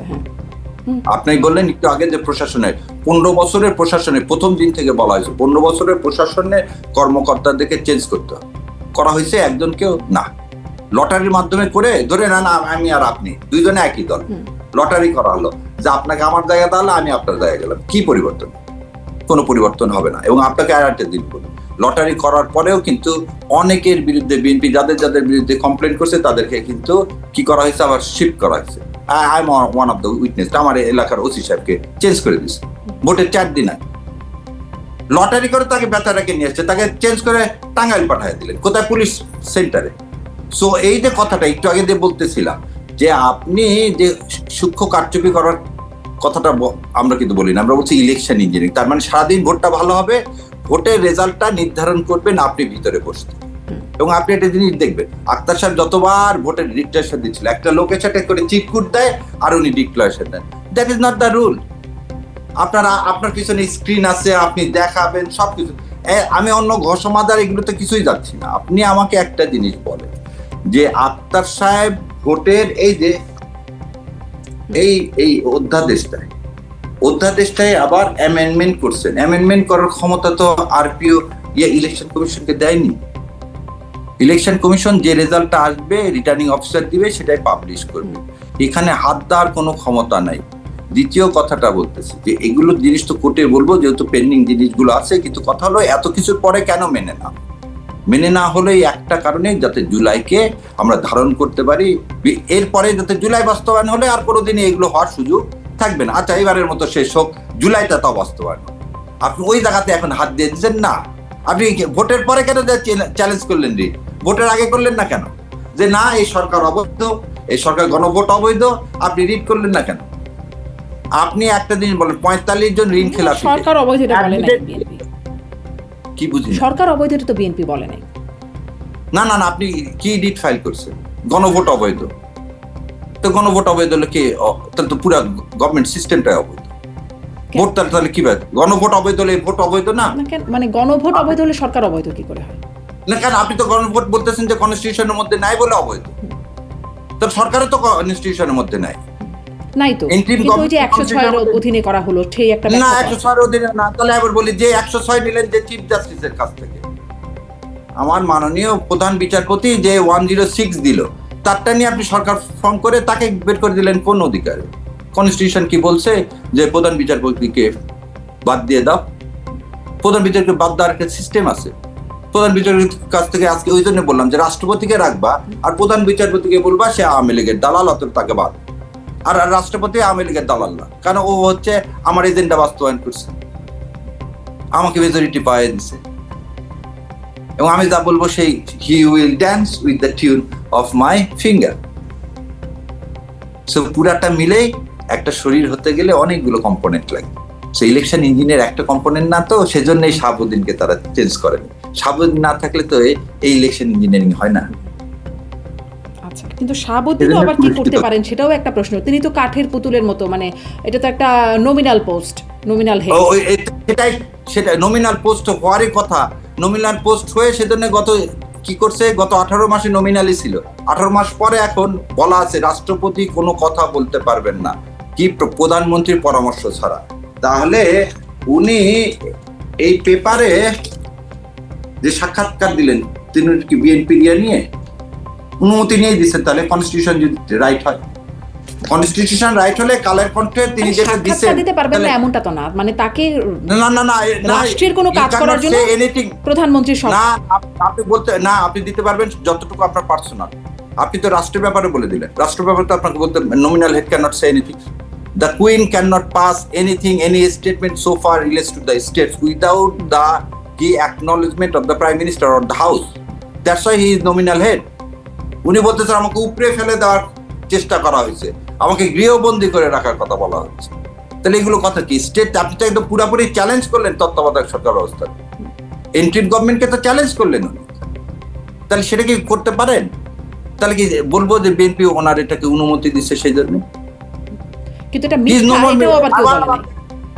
আপনি বললেন একটু আগে যে প্রশাসনের 15 বছরের প্রশাসনে প্রথম দিন থেকে বলা হয়েছে 15 বছরের প্রশাসনে কর্মকর্তাদেরকে চেঞ্জ করতে করা হয়েছে, একজনকেও না। লটারির মাধ্যমে করে ধরে না আমি আর আপনি দুইজনে একই দল, লটারি করা হলো যে আপনাকে আমার জায়গা তাহলে আমি আপনার জায়গায় গেলাম, কি পরিবর্তন? কোনো পরিবর্তন হবে না। এবং আপনাকে আর একটা দিন বলি, লটারি করার পরেও কিন্তু অনেকের বিরুদ্ধে বিএনপি যাদের বিরুদ্ধে কমপ্লেন করছে তাদেরকে কিন্তু কি করা হয়েছে, আবার শিফট করা হয়েছে। I am one of the witness, আমার এলাকার ওসি সাহেবকে চেঞ্জ করে দিয়েছে ভোটের 4 দিন আগে। লটারি করে তাকে বেচারাকে নিয়ে আসছে, তাকে চেঞ্জ করে টাঙ্গাইল পাঠিয়ে দিলেন, কোথায়? পুলিশ সেন্টারে। সো এই যে কথাটা একটু আগে দিয়ে বলতেছিলাম যে আপনি যে সূক্ষ্ম কারচুপি করার কথাটা আমরা কিন্তু বলি না, আমরা বলছি ইলেকশন ইঞ্জিনিয়ারিং। তার মানে সারাদিন ভোটটা ভালো হবে, ভোটের রেজাল্টটা নির্ধারণ করবেন আপনি ভিতরে বসতে। এবং আপনি একটা জিনিস দেখবেন, আক্তার সাহেব যতবার ভোটের ডিক্লারেশন দিচ্ছিল, একটা লোকের সাথে করে চিটকুট দেয় আর উনি ডিক্লারেশন দেন। That is not the rule. আপনার পিছনে স্ক্রিন আছে, আপনি দেখাবেন সবকিছু। আমি অন্য ঘোষমাদার এগুলোতে কিছুই যাচ্ছি না। আপনি আমাকে একটা জিনিস বলেন যে আক্তার সাহেব ভোটের এই যে এই অধ্যাদেশটায় আবার অ্যামেন্ডমেন্ট করছেন, অ্যামেন্ডমেন্ট করার ক্ষমতা তো আরপিও ইলেকশন কমিশনকে দেয়নি। ইলেকশন কমিশন যে রেজাল্টটা আসবে রিটার্নিং অফিসার দিবে সেটাই পাবলিশ করবে, এখানে হাত দেওয়ার কোনো ক্ষমতা নাই। দ্বিতীয় কথাটা বলতেছি যে এগুলো জিনিস তো কোর্টে বলবো, যেহেতু পেন্ডিং জিনিসগুলো আছে, কিন্তু কথা হলো এত কিছুর পরে কেন মেনে না হলে একটা কারণে, যাতে জুলাইকে আমরা ধারণ করতে পারি, এরপরে যাতে জুলাই বাস্তবায়ন হলে আর কোনোদিন এগুলো হওয়ার সুযোগ থাকবে না। আচ্ছা এবারের মতো শেষ হোক, জুলাইটা তাও বাস্তবায়ন। আপনি ওই জায়গাতে এখন হাত দিয়ে দিচ্ছেন না। আপনি ভোটের পরে কেন চ্যালেঞ্জ করলেন? ভোটের আগে করলেন না কেন? যে না এই সরকার অবৈধ, এই সরকার গণভোট অবৈধ, আপনি রিড করলেন না কেন? আপনি একটা দিন বলেন 45 জন ঋণ খেলাপি, সরকার অবৈধ এটা বলে নাই বিএনপি। কি বুঝি? সরকার অবৈধ এটা তো বিএনপি বলে নাই। না আপনি কি রিট ফাইল করছেন? গণভোট অবৈধ। তো গণভোট অবৈধ হলে কি? তাহলে তো পুরো গভর্নমেন্ট সিস্টেমটাই অবৈধ। ভোট তাহলে কি ভাই? গণভোট অবৈধ হলে ভোট অবৈধ না? মানে গণভোট অবৈধ হলে সরকার অবৈধ কি করে হয়? না কেন, আপনি তো গণভোট বলতেছেন যে কনস্টিটিউশনের মধ্যে নাই বলে অবৈধ। তো সরকারের তো কনস্টিটিউশনের মধ্যে নাই তো, কিন্তু ওই যে 106 এর অধীনে করা হলো, সেই একটা না 106 এর অধীনে না। তাহলে আবার বলি যে 106 নিলেন যে চিফ জাস্টিসের কাছ থেকে, আমার মাননীয় প্রধান বিচারপতি যে 106 দিল, তারটা নিয়ে আপনি সরকার ফর্ম করে তাকে বের করে দিলেন কোন অধিকারে? কনস্টিটিউশন কি বলছে যে প্রধান বিচারপতিকে বাদ দিয়ে দাও? প্রধান বিচারপতি বাদ দেওয়ার একটা সিস্টেম আছে। প্রধান বিচারপতির কাছ থেকে আজকে ওই জন্য বললাম যে রাষ্ট্রপতিকে রাখবা আর প্রধান বিচারপতিকে বলবা সে আওয়ামী লীগের দালাল, অত তাকে বাদ। আর রাষ্ট্রপতি আওয়ামী লীগের দালাল না, কারণ ও হচ্ছে আমার এজেন্ডা বাস্তবায়ন করছে, আমাকে মেজরিটি পাওয়া দিচ্ছে, এবং আমি যা বলবো সেই he will dance with the tune of my finger. So পুরাটা মিলেই একটা শরীর হতে গেলে অনেকগুলো কম্পোনেন্ট লাগে। সো ইলেকশন ইঞ্জিনের একটা কম্পোনেন্ট না, তো সেজন্যই শাহাবুদ্দিনকে তারা চেঞ্জ করেনি। শাহাবুদ্দিন না থাকলে তো এই ইলেকশন ইঞ্জিনিয়ারিং হয় না। আচ্ছা, কিন্তু শাহাবুদ্দিনও আবার কি করতে পারেন সেটাও একটা প্রশ্ন। তিনি তো কাঠের পুতুলের মতো, মানে এটা তো একটা নমিনাল পোস্ট, নমিনাল হেড। সেটাই নমিনাল পোস্ট হওয়ারই কথা। নমিনাল পোস্ট হয়ে সেজন্য গত 18 মাসে নমিনালি ছিল। 18 মাস পরে এখন বলা আছে রাষ্ট্রপতি কোনো কথা বলতে পারবেন না, কি প্রধানমন্ত্রীর পরামর্শ ছাড়া। তাহলে উনি এই পেপারে যে সাক্ষাৎকার দিলেন, তিনি কি বিএনপি নিয়ে অনুমতি নিয়ে দিচ্ছেন? তাহলে কনস্টিটিউশন যদি রাইট হয়, কনস্টিটিউশন রাইট হলে কালের কণ্ঠে তিনি যেটা দিচ্ছেন দিতে পারবেন না এমনটা তো না, মানে তাকে না রাষ্ট্রের কোনো কাজ করার জন্য প্রধানমন্ত্রী না, আপনি বলতে না, আপনি দিতে পারবেন যতটুকু আপনার পার্সোনাল। আপনি তো রাষ্ট্রের ব্যাপারে বলে দিলেন, রাষ্ট্রের ব্যাপারে তো আপনাকে বলতে nominal head can not say anything. The Queen cannot pass any statement so far relates to the states without the acknowledgement of the Prime Minister or the House. That's why he is nominal head. উনি বলতেছেন আমাকে উপরে ফেলে দেওয়ার চেষ্টা করা হয়েছে, আমাকে গৃহবন্দী করে রাখার কথা বলা হচ্ছে। তাহলে এগুলো কথা কি? স্টেট আপনি তো একদম পুরোপুরি চ্যালেঞ্জ করলেন তত্ত্বাবধায়ক সরকার ব্যবস্থা, এন্ট্রিড গভর্নমেন্টকে তো চ্যালেঞ্জ করলেন। তাহলে সেটা কি করতে পারেন? তাহলে কি বলবো যে বিএনপি ওনার এটাকে অনুমতি দিচ্ছে সেই জন্য? কিন্তু এটা মিথ্যা, এটাও আবার কেউ বলে নাই।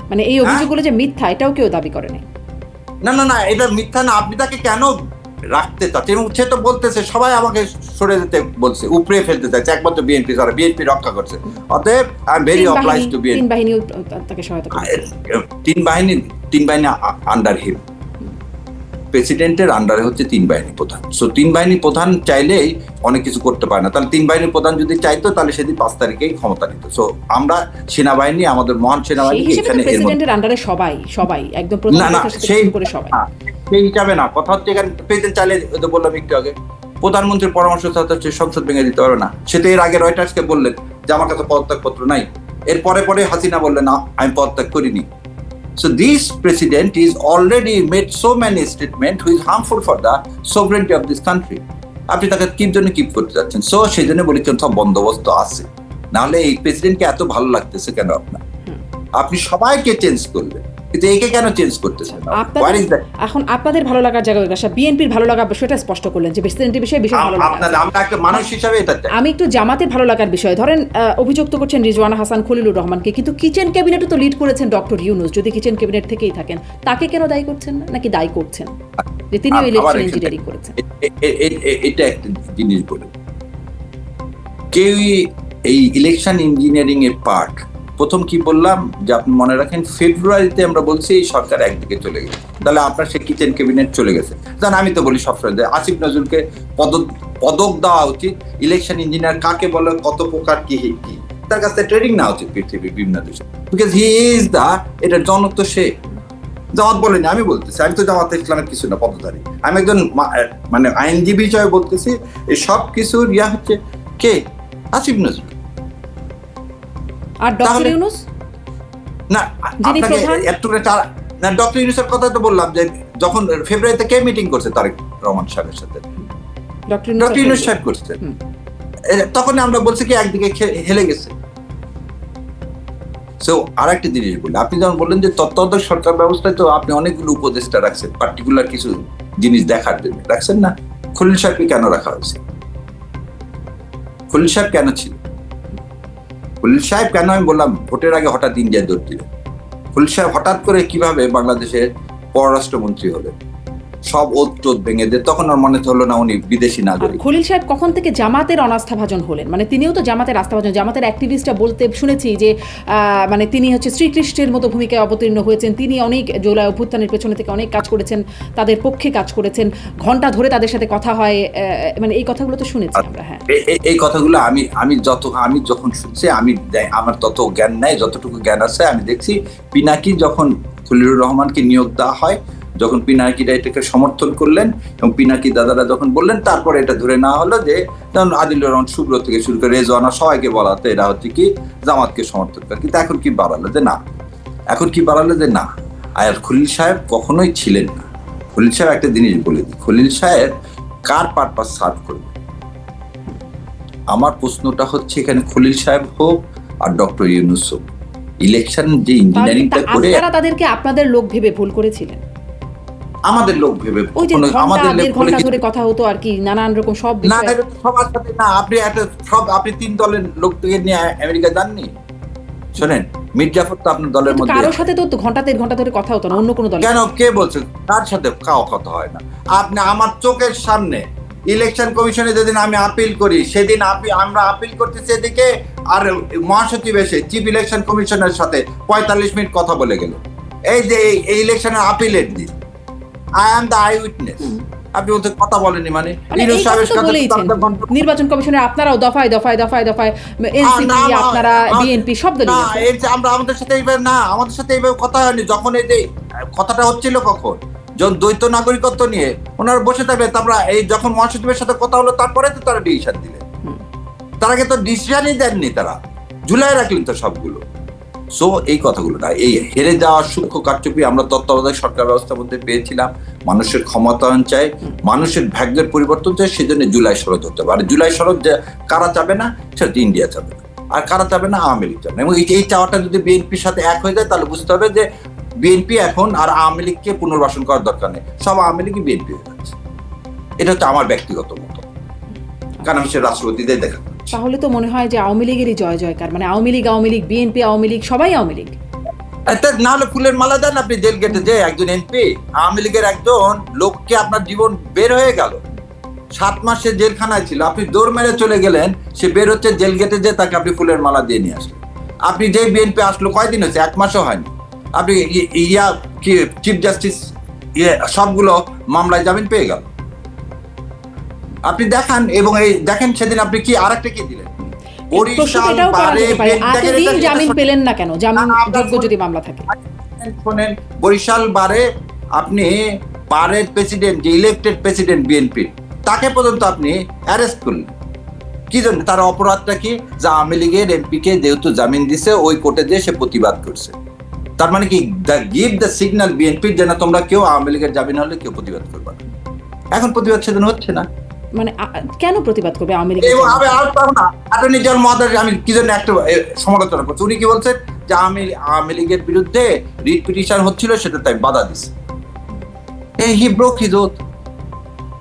মানে এই অভিযোগগুলো যে মিথ্যা, এটাও কেউ দাবি করে নাই। না, এটা মিথ্যা না। আপনি তাকে কেন রাখতে চাচ্ছেন? এবং সে তো বলতেছে সবাই আমাকে সরে যেতে বলছে, উপরে ফেলতে চাইছে, একমাত্র বিএনপি ছাড়া, বিএনপি রক্ষা করছে। অতএব I am very oblige to BNP. তিন বাহিনীও তাকে সহায়তা করছে। তিন বাহিনী আন্ডার হিম, প্রেসিডেন্টের আন্ডারে হচ্ছে তিন বাহিনী প্রধান। সো তিন বাহিনী প্রধান চাইলেই অনেক কিছু করতে পারে না। তাহলে তিন বাহিনী প্রধান যদি চাইতো তাহলে সেদিন 5 তারিখেই ক্ষমতা নিত। সো আমরা সেনাবাহিনী, আমাদের মহান সেনাবাহিনী এখানে প্রেসিডেন্টের আন্ডারে সবাই একদম প্রধান করে সবাই সেই হিসাবে না। কথা হচ্ছে এখানে প্রেসিডেন্ট চাইলে, বললাম একটু আগে, প্রধানমন্ত্রীর পরামর্শ ছাড়া হচ্ছে সংসদ ভেঙে দিতে পারবে না। সেটা এর আগে রয়টার্সকে বললেন যে আমার কাছে পদত্যাগ পত্র নাই। এর পরে হাসিনা বললেন না, আমি পদত্যাগ করিনি। So this president is already made so many statements which is harmful for the sovereignty of this country. আপনি তাকে কিপ করতে যাচ্ছেন। সো সেই জন্য বলি সব বন্দোবস্ত আছে, নাহলে এই প্রেসিডেন্টকে এত ভালো লাগতেছে কেন আপনার? আপনি সবাইকে চেঞ্জ করলেন, কিন্তু একে কেন চেঞ্জ করতেছেন? এখন আপনাদের ভালো লাগার জায়গায় বিএনপির ভালো লাগা বিষয়টা স্পষ্ট করলেন যে প্রেসিডেন্টের বিষয়ে ভালো লাগা। আমরা একটা মানুষ হিসাবে এটা চাই। আমি একটু জামাতের ভালো লাগার বিষয় ধরেন, অভিযুক্ত করছেন রিজওয়ানা হাসান খলিলুর রহমানকে, কিন্তু কিচেন ক্যাবিনেটও তো লিড করেছেন ডক্টর ইউনূস। যদি কিচেন ক্যাবিনেট থেকেই থাকেন, তাকে কেন দায়ী করছেন না, নাকি দায়ী করছেন যে তিনিও ইলেকশন ইঞ্জিনিয়ারিং করেছেন? এটা একটা জিনিস বলে, কেউই এই ইলেকশন ইঞ্জিনিয়ারিং এর পার্ট। প্রথম কি বললাম যে আপনি মনে রাখেন, ফেব্রুয়ারিতে আমরা বলছি এই সরকার একদিকে চলে গেছে, তাহলে আপনার সে কিচেন ক্যাবিনেট চলে গেছে। কারণ আমি তো বলি সবসময় আসিফ নজরুলকে পদক দেওয়া উচিত। ইলেকশন ইঞ্জিনিয়ার কাকে বলে, কত প্রকার, কি তার কাছে ট্রেনিং নেওয়া উচিত পৃথিবীর বিভিন্ন দেশে, বিকজ হি ইজ এটার জনক তো সে। জামাত বলেনি, আমি বলতেছি, আমি তো জামাত ইসলামের কিছু না, পদধারী। আমি একজন মানে আইনজীবী হিসাবে বলতেছি, এই সব কিছুর হচ্ছে কে? আসিফ নজরুল। আর ডক্টর ইউনূস না, আপনাকে ডক্টর ইউনূসের কথা তো বললাম যে যখন ফেব্রুয়ারিতে কে মিটিং করছে তারেক রহমান সাহেবের সাথে, ডক্টর ইউনূস সাহেব করছে, তখন আমরা বলছি কি একদিকে হেলে গেছে। সো আর একটা জিনিস বলি, আপনি যেমন বললেন যে তত্ত্বাবধায়ক সরকার ব্যবস্থায় তো আপনি অনেকগুলো উপদেষ্টা রাখছেন পার্টিকুলার কিছু জিনিস দেখার জন্য, রাখছেন না? খলিল সাহেবকে কেন রাখা হয়েছে? খলিল সাহেব কেন ছিল? খলিল সাহেব কেন, আমি বললাম ভোটের আগে হঠাৎ ইন্ডিয়ায় দৌড় দিলেন। খলিল সাহেব হঠাৎ করে কিভাবে বাংলাদেশের পররাষ্ট্রমন্ত্রী হলেন? সব ওত ভেঙে দিয়ে তখন আর মনে হলো না উনি বিদেশি নাগরিক। খলিল সাহেব কখন থেকে জামাতের অনাস্থাভাজন হলেন? মানে তিনিও তো জামাতের আস্থাভাজন, জামাতের অ্যাক্টিভিস্টরা বলতে শুনেছি যে মানে তিনি হচ্ছে শ্রীকৃষ্ণের মতো ভূমিকায় অবতীর্ণ হয়েছেন। তিনি অনেক জুলাই অভ্যুত্থানের পেছনে থেকে অনেক কাজ করেছেন, তাদের পক্ষে কাজ করেছেন, ঘন্টা ধরে তাদের সাথে কথা হয়, মানে এই কথাগুলো তো শুনেছি আমরা। হ্যাঁ, এই কথাগুলো আমি যখন শুনছি, আমার তত জ্ঞান নাই, যতটুকু জ্ঞান আছে আমি দেখছি, পিনাকি যখন খলিলুর রহমানকে নিয়োগ দেওয়া হয় যখন পিনাকিরা এটাকে সমর্থন করলেন এবং পিনাকি দাদারা যখন বললেন, তারপরে এটা ধরে নেওয়া হলো যে যেমন আদিলুর রহমান শুভ্র থেকে শুরু করে রেজওয়ানা সবাইকে বলা হতো এরা হচ্ছে কি জামাতকে সমর্থন করে। কিন্তু এখন কি বাড়ালো যে না, আর খলিল সাহেব কখনোই ছিলেন না। খলিল সাহেব একটা জিনিস বলে দিই, খলিল সাহেব কার পারপাস সার্ভ করবে? আমার প্রশ্নটা হচ্ছে এখানে খলিল সাহেব হোক আর ডক্টর ইউনূস হোক, ইলেকশন যে ইঞ্জিনিয়ারিংটা করে আপনারা তাদেরকে আপনাদের লোক ভেবে ভুল করেছিলেন। আমাদের লোক ভেবে ওই যে আমাদের দেড় ঘন্টা ধরে কথা হতো আর কি, নানান রকম সব না, বিষয়। সবার সাথে না। আপনি 3 দলের লোককে নিয়ে আমেরিকা যাননি? শোনেন, মীর জাফর তো আপনার দলের মধ্যে, কারোর সাথে তো দেড় ঘন্টা ধরে কথা হতো না অন্য কোনো দল। কেন, কে বলছে কার সাথে কথা হয় না? আপনি আমার চোখের সামনে ইলেকশন কমিশনে যেদিন আমি আপিল করি, সেদিন আমরা আপিল করতেছি এদিকে, আর মহাসচিব এসে চিফ ইলেকশন কমিশনের সাথে 45 মিনিট কথা বলে গেল। এই যে এই ইলেকশনের আপিলের দিন, I am the I witness. আপনি ওদের কথা বলেনি মানে নির্বাচন কমিশনের আপনারাও দফায় দফায় দফায় দফায় এনসিপি, আপনারা বিএনপি শব্দ নিয়েছেন। আমরা আমাদের সাথে এইভাবে কথা হয়নি। যখন এই যে কথাটা হচ্ছিল, কখন যখন দ্বৈত নাগরিকত্ব নিয়ে ওনারা বসে থাকবে, তারপরে এই যখন মহাসচিবের সাথে কথা হলো, তারপরে তো তারা ডিসিশন দিলেন। তার আগে তো ডিসিশনই দেননি, তারা ঝুলাই রাখলেন তো সবগুলো। সো এই কথাগুলো না, এই হেরে যাওয়ার সূক্ষ্ম কারচুপি আমরা তত্ত্বাবধায়ক সরকার ব্যবস্থার মধ্যে পেয়েছিলাম। মানুষের ক্ষমতায়ন চাই, মানুষের ভাগ্যের পরিবর্তন চাই, সেজন্য জুলাই শরৎ হতে হবে। আর জুলাই শরৎ যে কারা চাবে না, সেটা ইন্ডিয়া চাবে না, আর কারা চাবে না, আওয়ামী লীগ চাবে না। এবং এই চাওয়াটা যদি বিএনপির সাথে এক হয়ে যায়, তাহলে বুঝতে হবে যে বিএনপি এখন আর আওয়ামী লীগকে পুনর্বাসন করার দরকার নেই, সব আওয়ামী লীগই বিএনপি হয়ে যাচ্ছে। এটা হচ্ছে আমার ব্যক্তিগত মত, কারণ আমি সে রাষ্ট্রপতিদের দেখা। তাহলে তো মনে হয় যে আওয়ামী লীগেরই জয় জয়কার, মানে আওয়ামী লীগ বিএনপি আওয়ামী লীগ সবাই আওয়ামী লীগ। না হলে ফুলের মালা দেন আপনি জেল গেটে, যে একজন এমপি আওয়ামী লীগের একজন লোককে, আপনার জীবন বের হয়ে গেল, 7 মাস সে জেলখানায় ছিল, আপনি দৌড় মেরে চলে গেলেন, সে বের হচ্ছে জেল গেটে, যে তাকে আপনি ফুলের মালা দিয়ে নিয়ে আসলেন। আপনি যে বিএনপি আসলো কয়দিন হয়েছে? 1 মাসও হয়নি। আপনি চিফ জাস্টিস সবগুলো মামলায় জামিন পেয়ে গেল। আপনি দেখান, এবং এই দেখেন সেদিন আপনি কি আরেকটা কি দিলেন, জামিন পেলেন না কেন? জামিন যোগ্য যদি মামলা থাকে। শোনেন, বরিশাল বারে আপনি বারের প্রেসিডেন্ট, যে ইলেক্টেড প্রেসিডেন্ট বিএনপি, তাকে পর্যন্ত আপনি অ্যারেস্ট করলেন। কি জন্য? তার অপরাধটা কি? যে আওয়ামী লীগের এমপি কে যেহেতু জামিন দিছে, ওই কোর্টে যে সে প্রতিবাদ করছে। তার মানে কি, গিভ দ্য সিগন্যাল বিএনপির যে না, তোমরা কেউ আওয়ামী লীগের জামিন হলে কেউ প্রতিবাদ করবে না। এখন প্রতিবাদ সেদিন হচ্ছে না। মানে কেন প্রতিবাদ করবে আওয়ামী লীগ? অ্যাটর্নি জেনারেল মহোদয়, আমি কি জন্য একটা সমালোচনা করছি, উনি কি বলছেন যে আওয়ামী লীগের বিরুদ্ধে রিট পিটিশন হচ্ছিল, সেটা তাই বাধা দিছে। হি ব্রোক হিজ ওথ।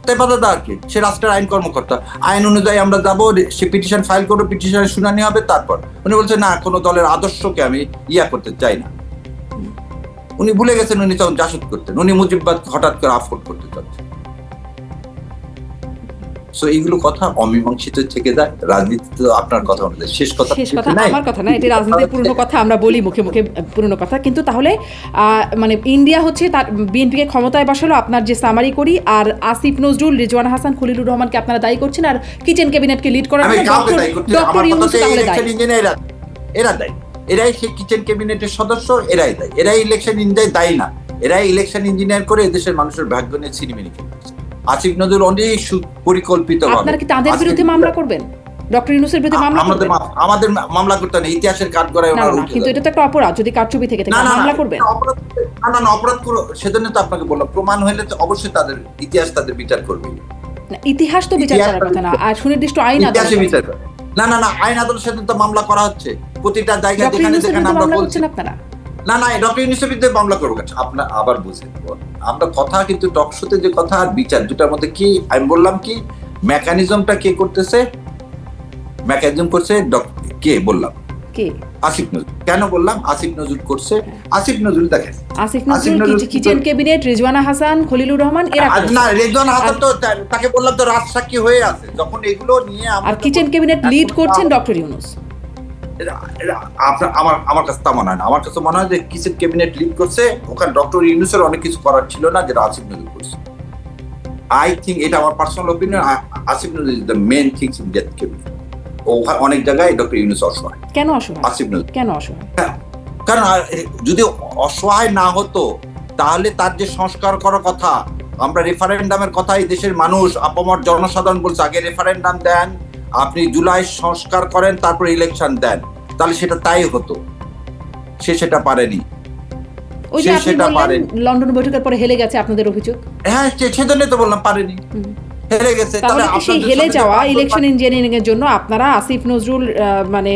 তাই বাধা দেওয়ার কি? সে রাষ্ট্রের আইন কর্মকর্তা, আইন অনুযায়ী আমরা যাবো, সে পিটিশন ফাইল করবো, পিটিশনের শুনানি হবে, তারপর উনি বলছেন না, কোনো দলের আদর্শকে আমি করতে চাই না। উনি ভুলে গেছেন উনি তখন জাসদ করতেন, উনি মুজিববাদ হঠাৎ করে আফোর্ড করতে চাচ্ছেন। সো এইগুলো কথা অমীমাংসিত থেকে যায়। রাজনীতিতে আপনার কথা অনুযায়ী শেষ কথা আমার কথা না, এটা রাজনীতির পুরনো কথা, আমরা বলি মুখে মুখে পুরনো কথা। কিন্তু তাহলে মানে ইন্ডিয়া হচ্ছে তার বিএনপিকে ক্ষমতায় বসালো, আপনার যে সামারি করি, আর আসিফ নজরুল, রিজওয়ানা হাসান, খলিলুর রহমানকে আপনারা দায়ী করছেন, আর কিচেন ক্যাবিনেটকে লিড করার জন্য ডক্টর ইউনূস তাহলে দায়ী। এরা দায়ী, এরাই সেই কিচেন ক্যাবিনেটের সদস্য, এরাই দায়ী। এরাই ইলেকশন ইঞ্জিনিয়ার দায়ী না, এরাই ইলেকশন ইঞ্জিনিয়ার করে এদেশের মানুষের ভাগ্য নিয়ে ছিনিমিনি খেলতেছে। আসিফ নজরুল অনেক সুপরিকল্পিতভাবে। আপনারা কি তাদের বিরুদ্ধে মামলা করবেন? ডক্টর ইউনূসের বিরুদ্ধে মামলা করবেন? আমাদের মামলা করতে না, ইতিহাসের কাঠগড়ায় ওনারা উঠে। কিন্তু এটা তো একটা অপরাধ, যদি কারচুপি থেকে থাকে মামলা করবেন? না, অপরাধ করো, সেজন্য তো আপনাকে বললাম, প্রমাণ হলে তো অবশ্যই তাদের ইতিহাস তাদের বিচার করবে। ইতিহাস তো বিচার করার কথা না, আর সুনির্দিষ্ট আইন আদালত বিচার করে। না, আইন আদালত সেদিন তো মামলা করা হচ্ছে প্রতিটা জায়গায়, যেখানে যেখানে আমরা বলছি। আপনারা না, ডক্টর ইউনূসের বিরুদ্ধে মামলা করবো। আপনার আবার বুঝেন, আমরা কথা কিন্তু টকশোতে যে কথা আর বিচার দুটার মধ্যে কি আমি বললাম, কি মেকানিজমটা কে করতেছে? মেকানিজম করছে কে বললাম? কে? আসিফ নজরুল। কেন বললাম আসিফ নজরুল করছে? আসিফ নজরুল দেখেন, আসিফ নজরুল কিচেন ক্যাবিনেট, রিজওয়ানা হাসান, খলিলুর রহমান, এরা না, রিজওয়ানা হাসান তো তাকে বললাম তো রাজসাক্ষী হয়ে আছে, যখন এগুলো নিয়ে আর কিচেন ক্যাবিনেট লিড করছেন ডক্টর ইউনূস। আমার কাছে তা মনে হয় না। আমার কাছে মনে হয় যে কিচেন ক্যাবিনেট লিড করছে, ওখানে ডক্টর ইউনূসের অনেক কিছু করার ছিল না, যেটা আসিফ নজরুল করছে। আই থিঙ্ক, এটা আমার personal opinion, Asif Nazrul is the main things in that cabinet. অনেক জায়গায় ডক্টর ইউনূস অসহায়। কেন অসহায়? আসিফ নজরুল কেন অসহায়? কারণ যদি অসহায় না হতো, তাহলে তার যে সংস্কার করার কথা, আমরা রেফারেন্ডামের কথা এই দেশের মানুষ আপামর জনসাধারণ বলছে আগে রেফারেন্ডাম দেন, আপনি জুলাই সংস্কার করেন, তারপর ইলেকশন দেন, তাহলে সেটা তাই হতো। সে সেটা পারেনি। ওই যে আপনি বললেন লন্ডন বৈঠকের পরে হেলে গেছে আপনাদের অভিযোগ। হ্যাঁ, সেজন্যই তো বললাম পারেনি, হেরে গেছে। তাহলে সেই হেলে যাওয়া ইলেকশন ইঞ্জিনিয়ারিং এর জন্য আপনারা আসিফ নজরুল, মানে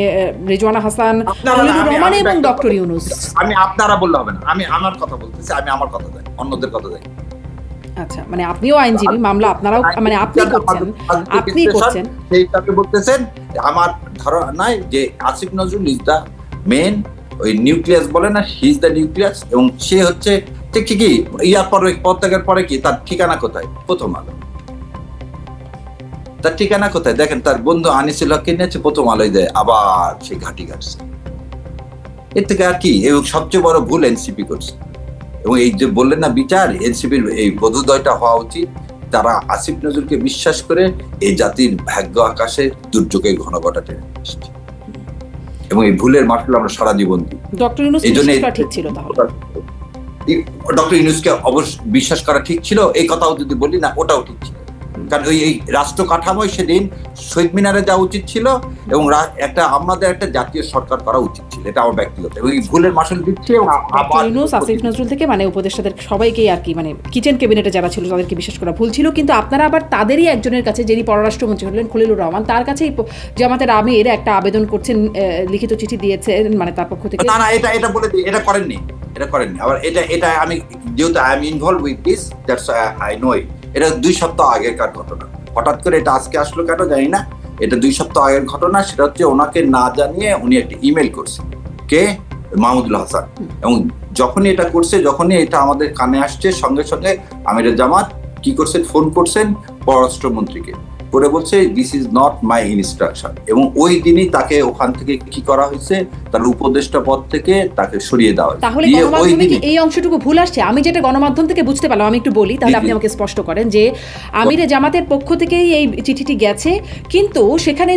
রেজওয়ানা হাসান, খলিলুর রহমান এবং ডক্টর ইউনূস, আমি আপনারা বললে হবে না, আমি আমার কথা বলতেছি, আমি আমার কথা দেই, অন্যদের কথা দেই। আচ্ছা, মানে আপনিও আইনজীবী, মামলা আপনারাও, মানে আপনি করছেন সেই হিসাবে বলতেছেন। আমার ধারণা নাই যে Asif Nazrul is the man, ওই নিউক্লিয়াস বলে না, হি ইজ দা নিউক্লিয়াস, এবং সে হচ্ছে ঠিক কি ইয়ার পরে পদত্যাগের পরে কি তার ঠিকানা কোথায়? প্রথম আলো। তার ঠিকানা কোথায় দেখেন, তার বন্ধু আনিসুল হককে নিয়েছে, প্রথম আলোয় দেয়, আবার সে ঘাটি ঘাটছে। এর থেকে আর কি? এবং সবচেয়ে বড় ভুল এনসিপি করছে। এবং এই যে বললেন না বিচার, এনসিপির এই বোধোদয়টা হওয়া উচিত, তারা আসিফ নজরুলকে বিশ্বাস করে এই জাতির ভাগ্য আকাশে দুর্যোগের ঘনঘটা টেনে এসেছে, এবং এই ভুলের মাসুল আমরা সারা জীবন দিই। ডক্টর ইউনূস ঠিক ছিল, তাহলে ডক্টর ইউনূসকে অবশ্য বিশ্বাস করা ঠিক ছিল, এই কথাও যদি বলি না, ওটাও ঠিক ছিল। কারণ এই রাষ্ট্র কাঠামোয় সেদিন শহীদ মিনারে যাওয়া উচিত ছিল, এবং আমাদের একটা জাতীয় সরকার করা উচিত ছিল, এটা আমার ব্যক্তিগত। এবং এই ভুলের মাসুল দিচ্ছে। ইউনূস, আসিফ নজরুল থেকে মানে উপদেষ্টাদের সবাইকেই আর কি, মানে কিচেন ক্যাবিনেটে যারা ছিল তাদেরকে বিশ্বাস করা ভুল ছিল, কিন্তু আপনারা আবার তাদেরই একজনের কাছে, যিনি পররাষ্ট্রমন্ত্রী হলেন খলিলুর রহমান, তার কাছে জামাতের আমির একটা আবেদন করছেন, লিখিত চিঠি দিয়েছেন, মানে তার পক্ষ থেকে। না, এটা বলে দিই, এটা করেননি। আবার এটা আমি যেহেতু I am involve with this, that's I know it. এটা 2 সপ্তাহ আগেকার ঘটনা, হঠাৎ করে এটা আজকে আসলো কেন জানি না। এটা 2 সপ্তাহ আগের ঘটনা। সেটা হচ্ছে ওনাকে না জানিয়ে উনি একটা ইমেল করছেন, কে? মাহমুদুল হাসান। এবং যখনই এটা করছে, যখনই এটা আমাদের কানে আসছে, সঙ্গে সঙ্গে আমিরে জামাত কি করছেন, ফোন করছেন পররাষ্ট্রমন্ত্রীকে, করে বলছে this is not my instruction. এবং ওই দিনই তাকে ওখান থেকে কি করা হয়েছে, তার উপদেষ্টা পদ থেকে তাকে সরিয়ে দেওয়া হয়েছে। তাহলে গণমাধ্যমে কি এই অংশটুকু ভুল আসছে? আমি যেটা গণমাধ্যম থেকে বুঝতে পারলাম, আমি একটু বলি, তাহলে আপনি আমাকে স্পষ্ট করেন, যে আমিরে জামাতের পক্ষ থেকেই এই চিঠিটি গেছে, কিন্তু সেখানে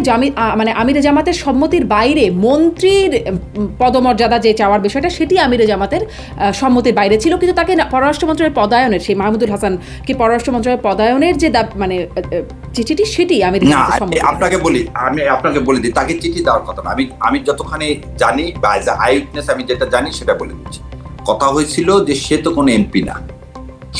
মানে আমিরে জামাতের সম্মতির বাইরে মন্ত্রীর পদমর্যাদা যে চাওয়ার বিষয়টা, সেটি আমিরে জামাতের সম্মতির বাইরে ছিল, কিন্তু তাকে পররাষ্ট্র মন্ত্রণালয়ের পদায়নের, সেই মাহমুদুল হাসানকে পররাষ্ট্র মন্ত্রণালয়ের পদায়নের যে মানে চিঠিটি, সেটি আমি আপনাকে বলে দিই, তাকে চিঠি দেওয়ার কথা না। আমি যতখানি জানি বা অ্যাজ আ আই উইটনেস আমি যেটা জানি সেটা বলে দিচ্ছি। কথা হয়েছিল যে সে তো কোনো এমপি না,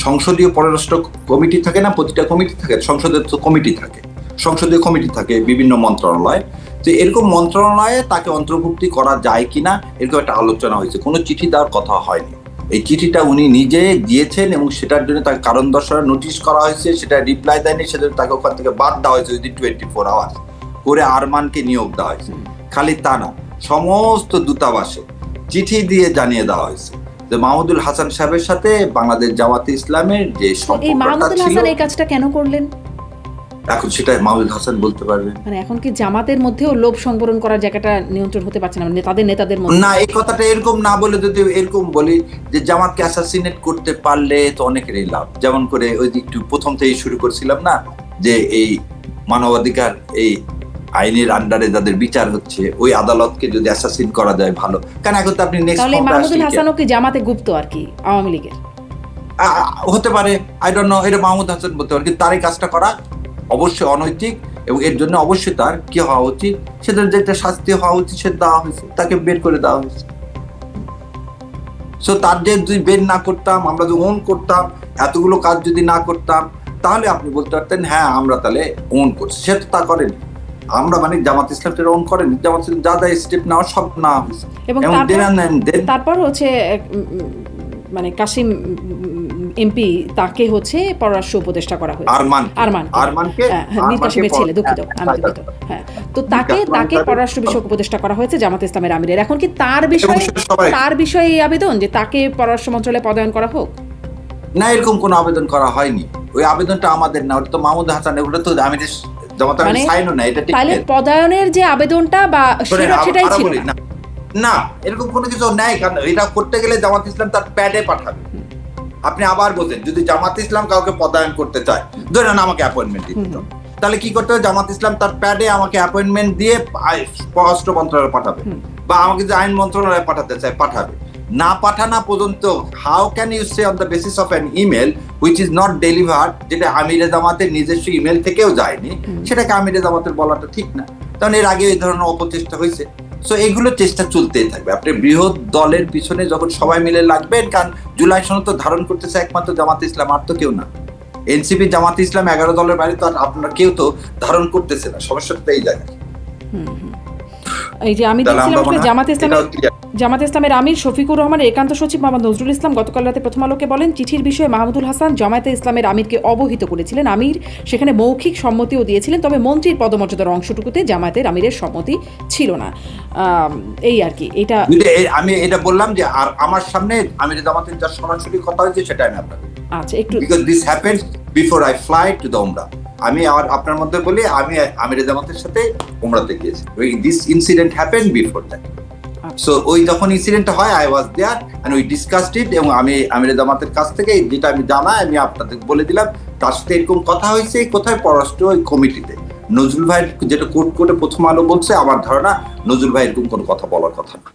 সংসদীয় পররাষ্ট্র কমিটি থাকে না, প্রতিটা কমিটি থাকে, সংসদের তো কমিটি থাকে, সংসদীয় কমিটি থাকে বিভিন্ন মন্ত্রণালয়। তো এরকম মন্ত্রণালয়ে তাকে অন্তর্ভুক্তি করা যায় কিনা, এরকম একটা আলোচনা হয়েছে, কোনো চিঠি দেওয়ার কথা হয়নি। এই চিঠিটা উনি নিজে দিয়েছেন, এবং সেটার জন্য তাকে কারণ দর্শানোর নোটিশ করা হয়েছে, সেটা রিপ্লাই দেয়নি, সেটা তাকে ওখান থেকে বাদ দেওয়া হয়েছে উইদিন 24 আওয়ার্স করে আরমানকে নিয়োগ দেওয়া হয়েছে। খালি তা না, সমস্ত দূতাবাসে চিঠি দিয়ে জানিয়ে দেওয়া হয়েছে যে মাহমুদুল হাসান সাহেবের সাথে বাংলাদেশ জামাতে ইসলামের যে সম্পর্কটা ছিল। এই কাজটা কেন করলেন এখন সেটা মাহমুদুল হাসান বলতে পারবেন। মানে এখন কি জামাতের মধ্যেও লোভ সংবরণ করার জায়গাটা নিয়ন্ত্রণ হতে পারছে না, নেতাদের মধ্যে? না, এই কথাটা এরকম না বলে যদি এরকম বলি যে জামাতকে অ্যাসাসিনেট করতে পারলে তো অনেকেরই লাভ। যেমন করে ওই একটু প্রথম থেকেই শুরু করছিলাম না, যে এই মানবাধিকার এই আইনের আন্ডারে যাদের বিচার হচ্ছে, ওই আদালতকে যদি অ্যাসাসিন করা যায় ভালো। কারণ এখন তো আপনি তাহলে মাহমুদুল হাসানও কি জামাতে গুপ্ত আর কি, আওয়ামী লীগের হতে পারে, আই ডোন্ট নো, এটা মাহমুদ হাসান বলতে পারে, কিন্তু তার এই কাজটা করা অবশ্যই অনৈতিক, এবং এর জন্য অবশ্যই তার কি হওয়া উচিত, সেটার যেটা শাস্তি হওয়া উচিত সেটা দেওয়া হয়েছে, তাকে বের করে দেওয়া হয়েছে। সো তার যে যদি বের না করতাম, আমরা যদি ওন করতাম, এতগুলো কাজ যদি না করতাম, তাহলে আপনি বলতে পারতেন হ্যাঁ আমরা তাহলে ওন করছি। সে তো তা করেনি। আমরা মানে জামাত ইসলাম ওন করেনি, জামাত ইসলাম যা যা স্টেপ নেওয়া সব নেওয়া হয়েছে। এবং তারপর হচ্ছে মানে কাসিম এমপি, তাকে হচ্ছে পররাষ্ট্র উপদেষ্টা করা হয়েছে, আরমানকে, মীর কাসিমের ছেলে, দুঃখিত। হ্যাঁ, তো তাকে পররাষ্ট্র বিষয়ক উপদেষ্টা করা হয়েছে জামাত ইসলামের আমিরের। এখন কি তার বিষয়ে এই আবেদন যে তাকে পররাষ্ট্র মন্ত্রণালয়ে পদায়ন করা হোক? না, এরকম কোনো আবেদন করা হয়নি। ওই আবেদনটা আমাদের না, ওটা তো মাহমুদ হাসান, ওটা তো আমিরের জামাতের সাইনও না। এটা ঠিক তাহলে পদায়নের যে আবেদনটা বা সেটাই ছিল না, এরকম কোনো কিছু নাই। কারণ এটা করতে গেলে জামাত ইসলাম তার প্যাডে পাঠাবে। আপনি আবার বলছেন যদি জামাত ইসলাম কাউকে পদায়ন করতে চায়, ধরেন আমাকে অ্যাপয়েন্টমেন্ট দিতে, তাহলে কি করতে হবে? জামাত ইসলাম তার প্যাডে আমাকে অ্যাপয়েন্টমেন্ট দিয়ে পররাষ্ট্র মন্ত্রণালয়ে পাঠাবে, বা আমাকে যে আইন মন্ত্রণালয়ে পাঠাতে চায় পাঠাবে, না পাঠানো পর্যন্ত how can you say on the basis of an email which is not delivered, যেটা আমিরে জামাতের নিজস্ব ইমেল থেকেও যায়নি, সেটাকে আমিরে জামাতের বলাটা ঠিক না। কারণ এর আগে এই ধরনের অপচেষ্টা হয়েছে। সো এগুলো চেষ্টা চলতেই থাকবে। আপনি বৃহৎ দলের পিছনে যখন সবাই মিলে লাগবেন, কারণ জুলাই সনদ তো ধারণ করতেছে একমাত্র জামাতে ইসলাম, আর তো কেউ না। এনসিপি, জামাতে ইসলাম 11 দলের বাইরে তো আর আপনার কেউ তো ধারণ করতেছে না। সমস্যাটা তো এই জায়গায়। এই যে আমি দেখছিলাম আসলে জামাতে ইসলামের আমির শফিকুর রহমানের একান্ত সচিব মোহাম্মদ নজরুল ইসলাম গতকাল রাতে প্রথম আলোকে বলেন, চিঠির বিষয়ে মাহমুদুল হাসান জামায়াতে ইসলামের আমিরকে অবহিত করেছিলেন। আমির সেখানে মৌখিক সম্মতিও দিয়েছিলেন, তবে মন্ত্রীর পদমর্যাদার অংশটুকুতে জামায়াতের আমিরের সম্মতি ছিল না। এই আর কি। এটা আমি এটা বললাম যে আর আমার সামনে আমির জামাতের যা সরাসরি কথা হয়েছে সেটা আমি আপনাকে, আচ্ছা একটু, because this happens before I fly to the উমরা। আমি আপনার মধ্যে বলি আমি আমির জামাতের সাথে উমরাতে গিয়েছি। This incident happen before that. So ওই যখন ইনসিডেন্টটা হয় I was there and we discussed it, এবং আমি আমির জামাতের কাছ থেকে যেটা আমি জানা আমি আপনাদের বলে দিলাম। তার সাথে এরকম কথা হয়েছে কোথায়, পররাষ্ট্র কমিটিতে। নজরুল ভাই যেটা কোর্ট প্রথম আলো বলছে, আমার ধারণা নজরুল ভাই এরকম কোনো কথা বলার কথা না।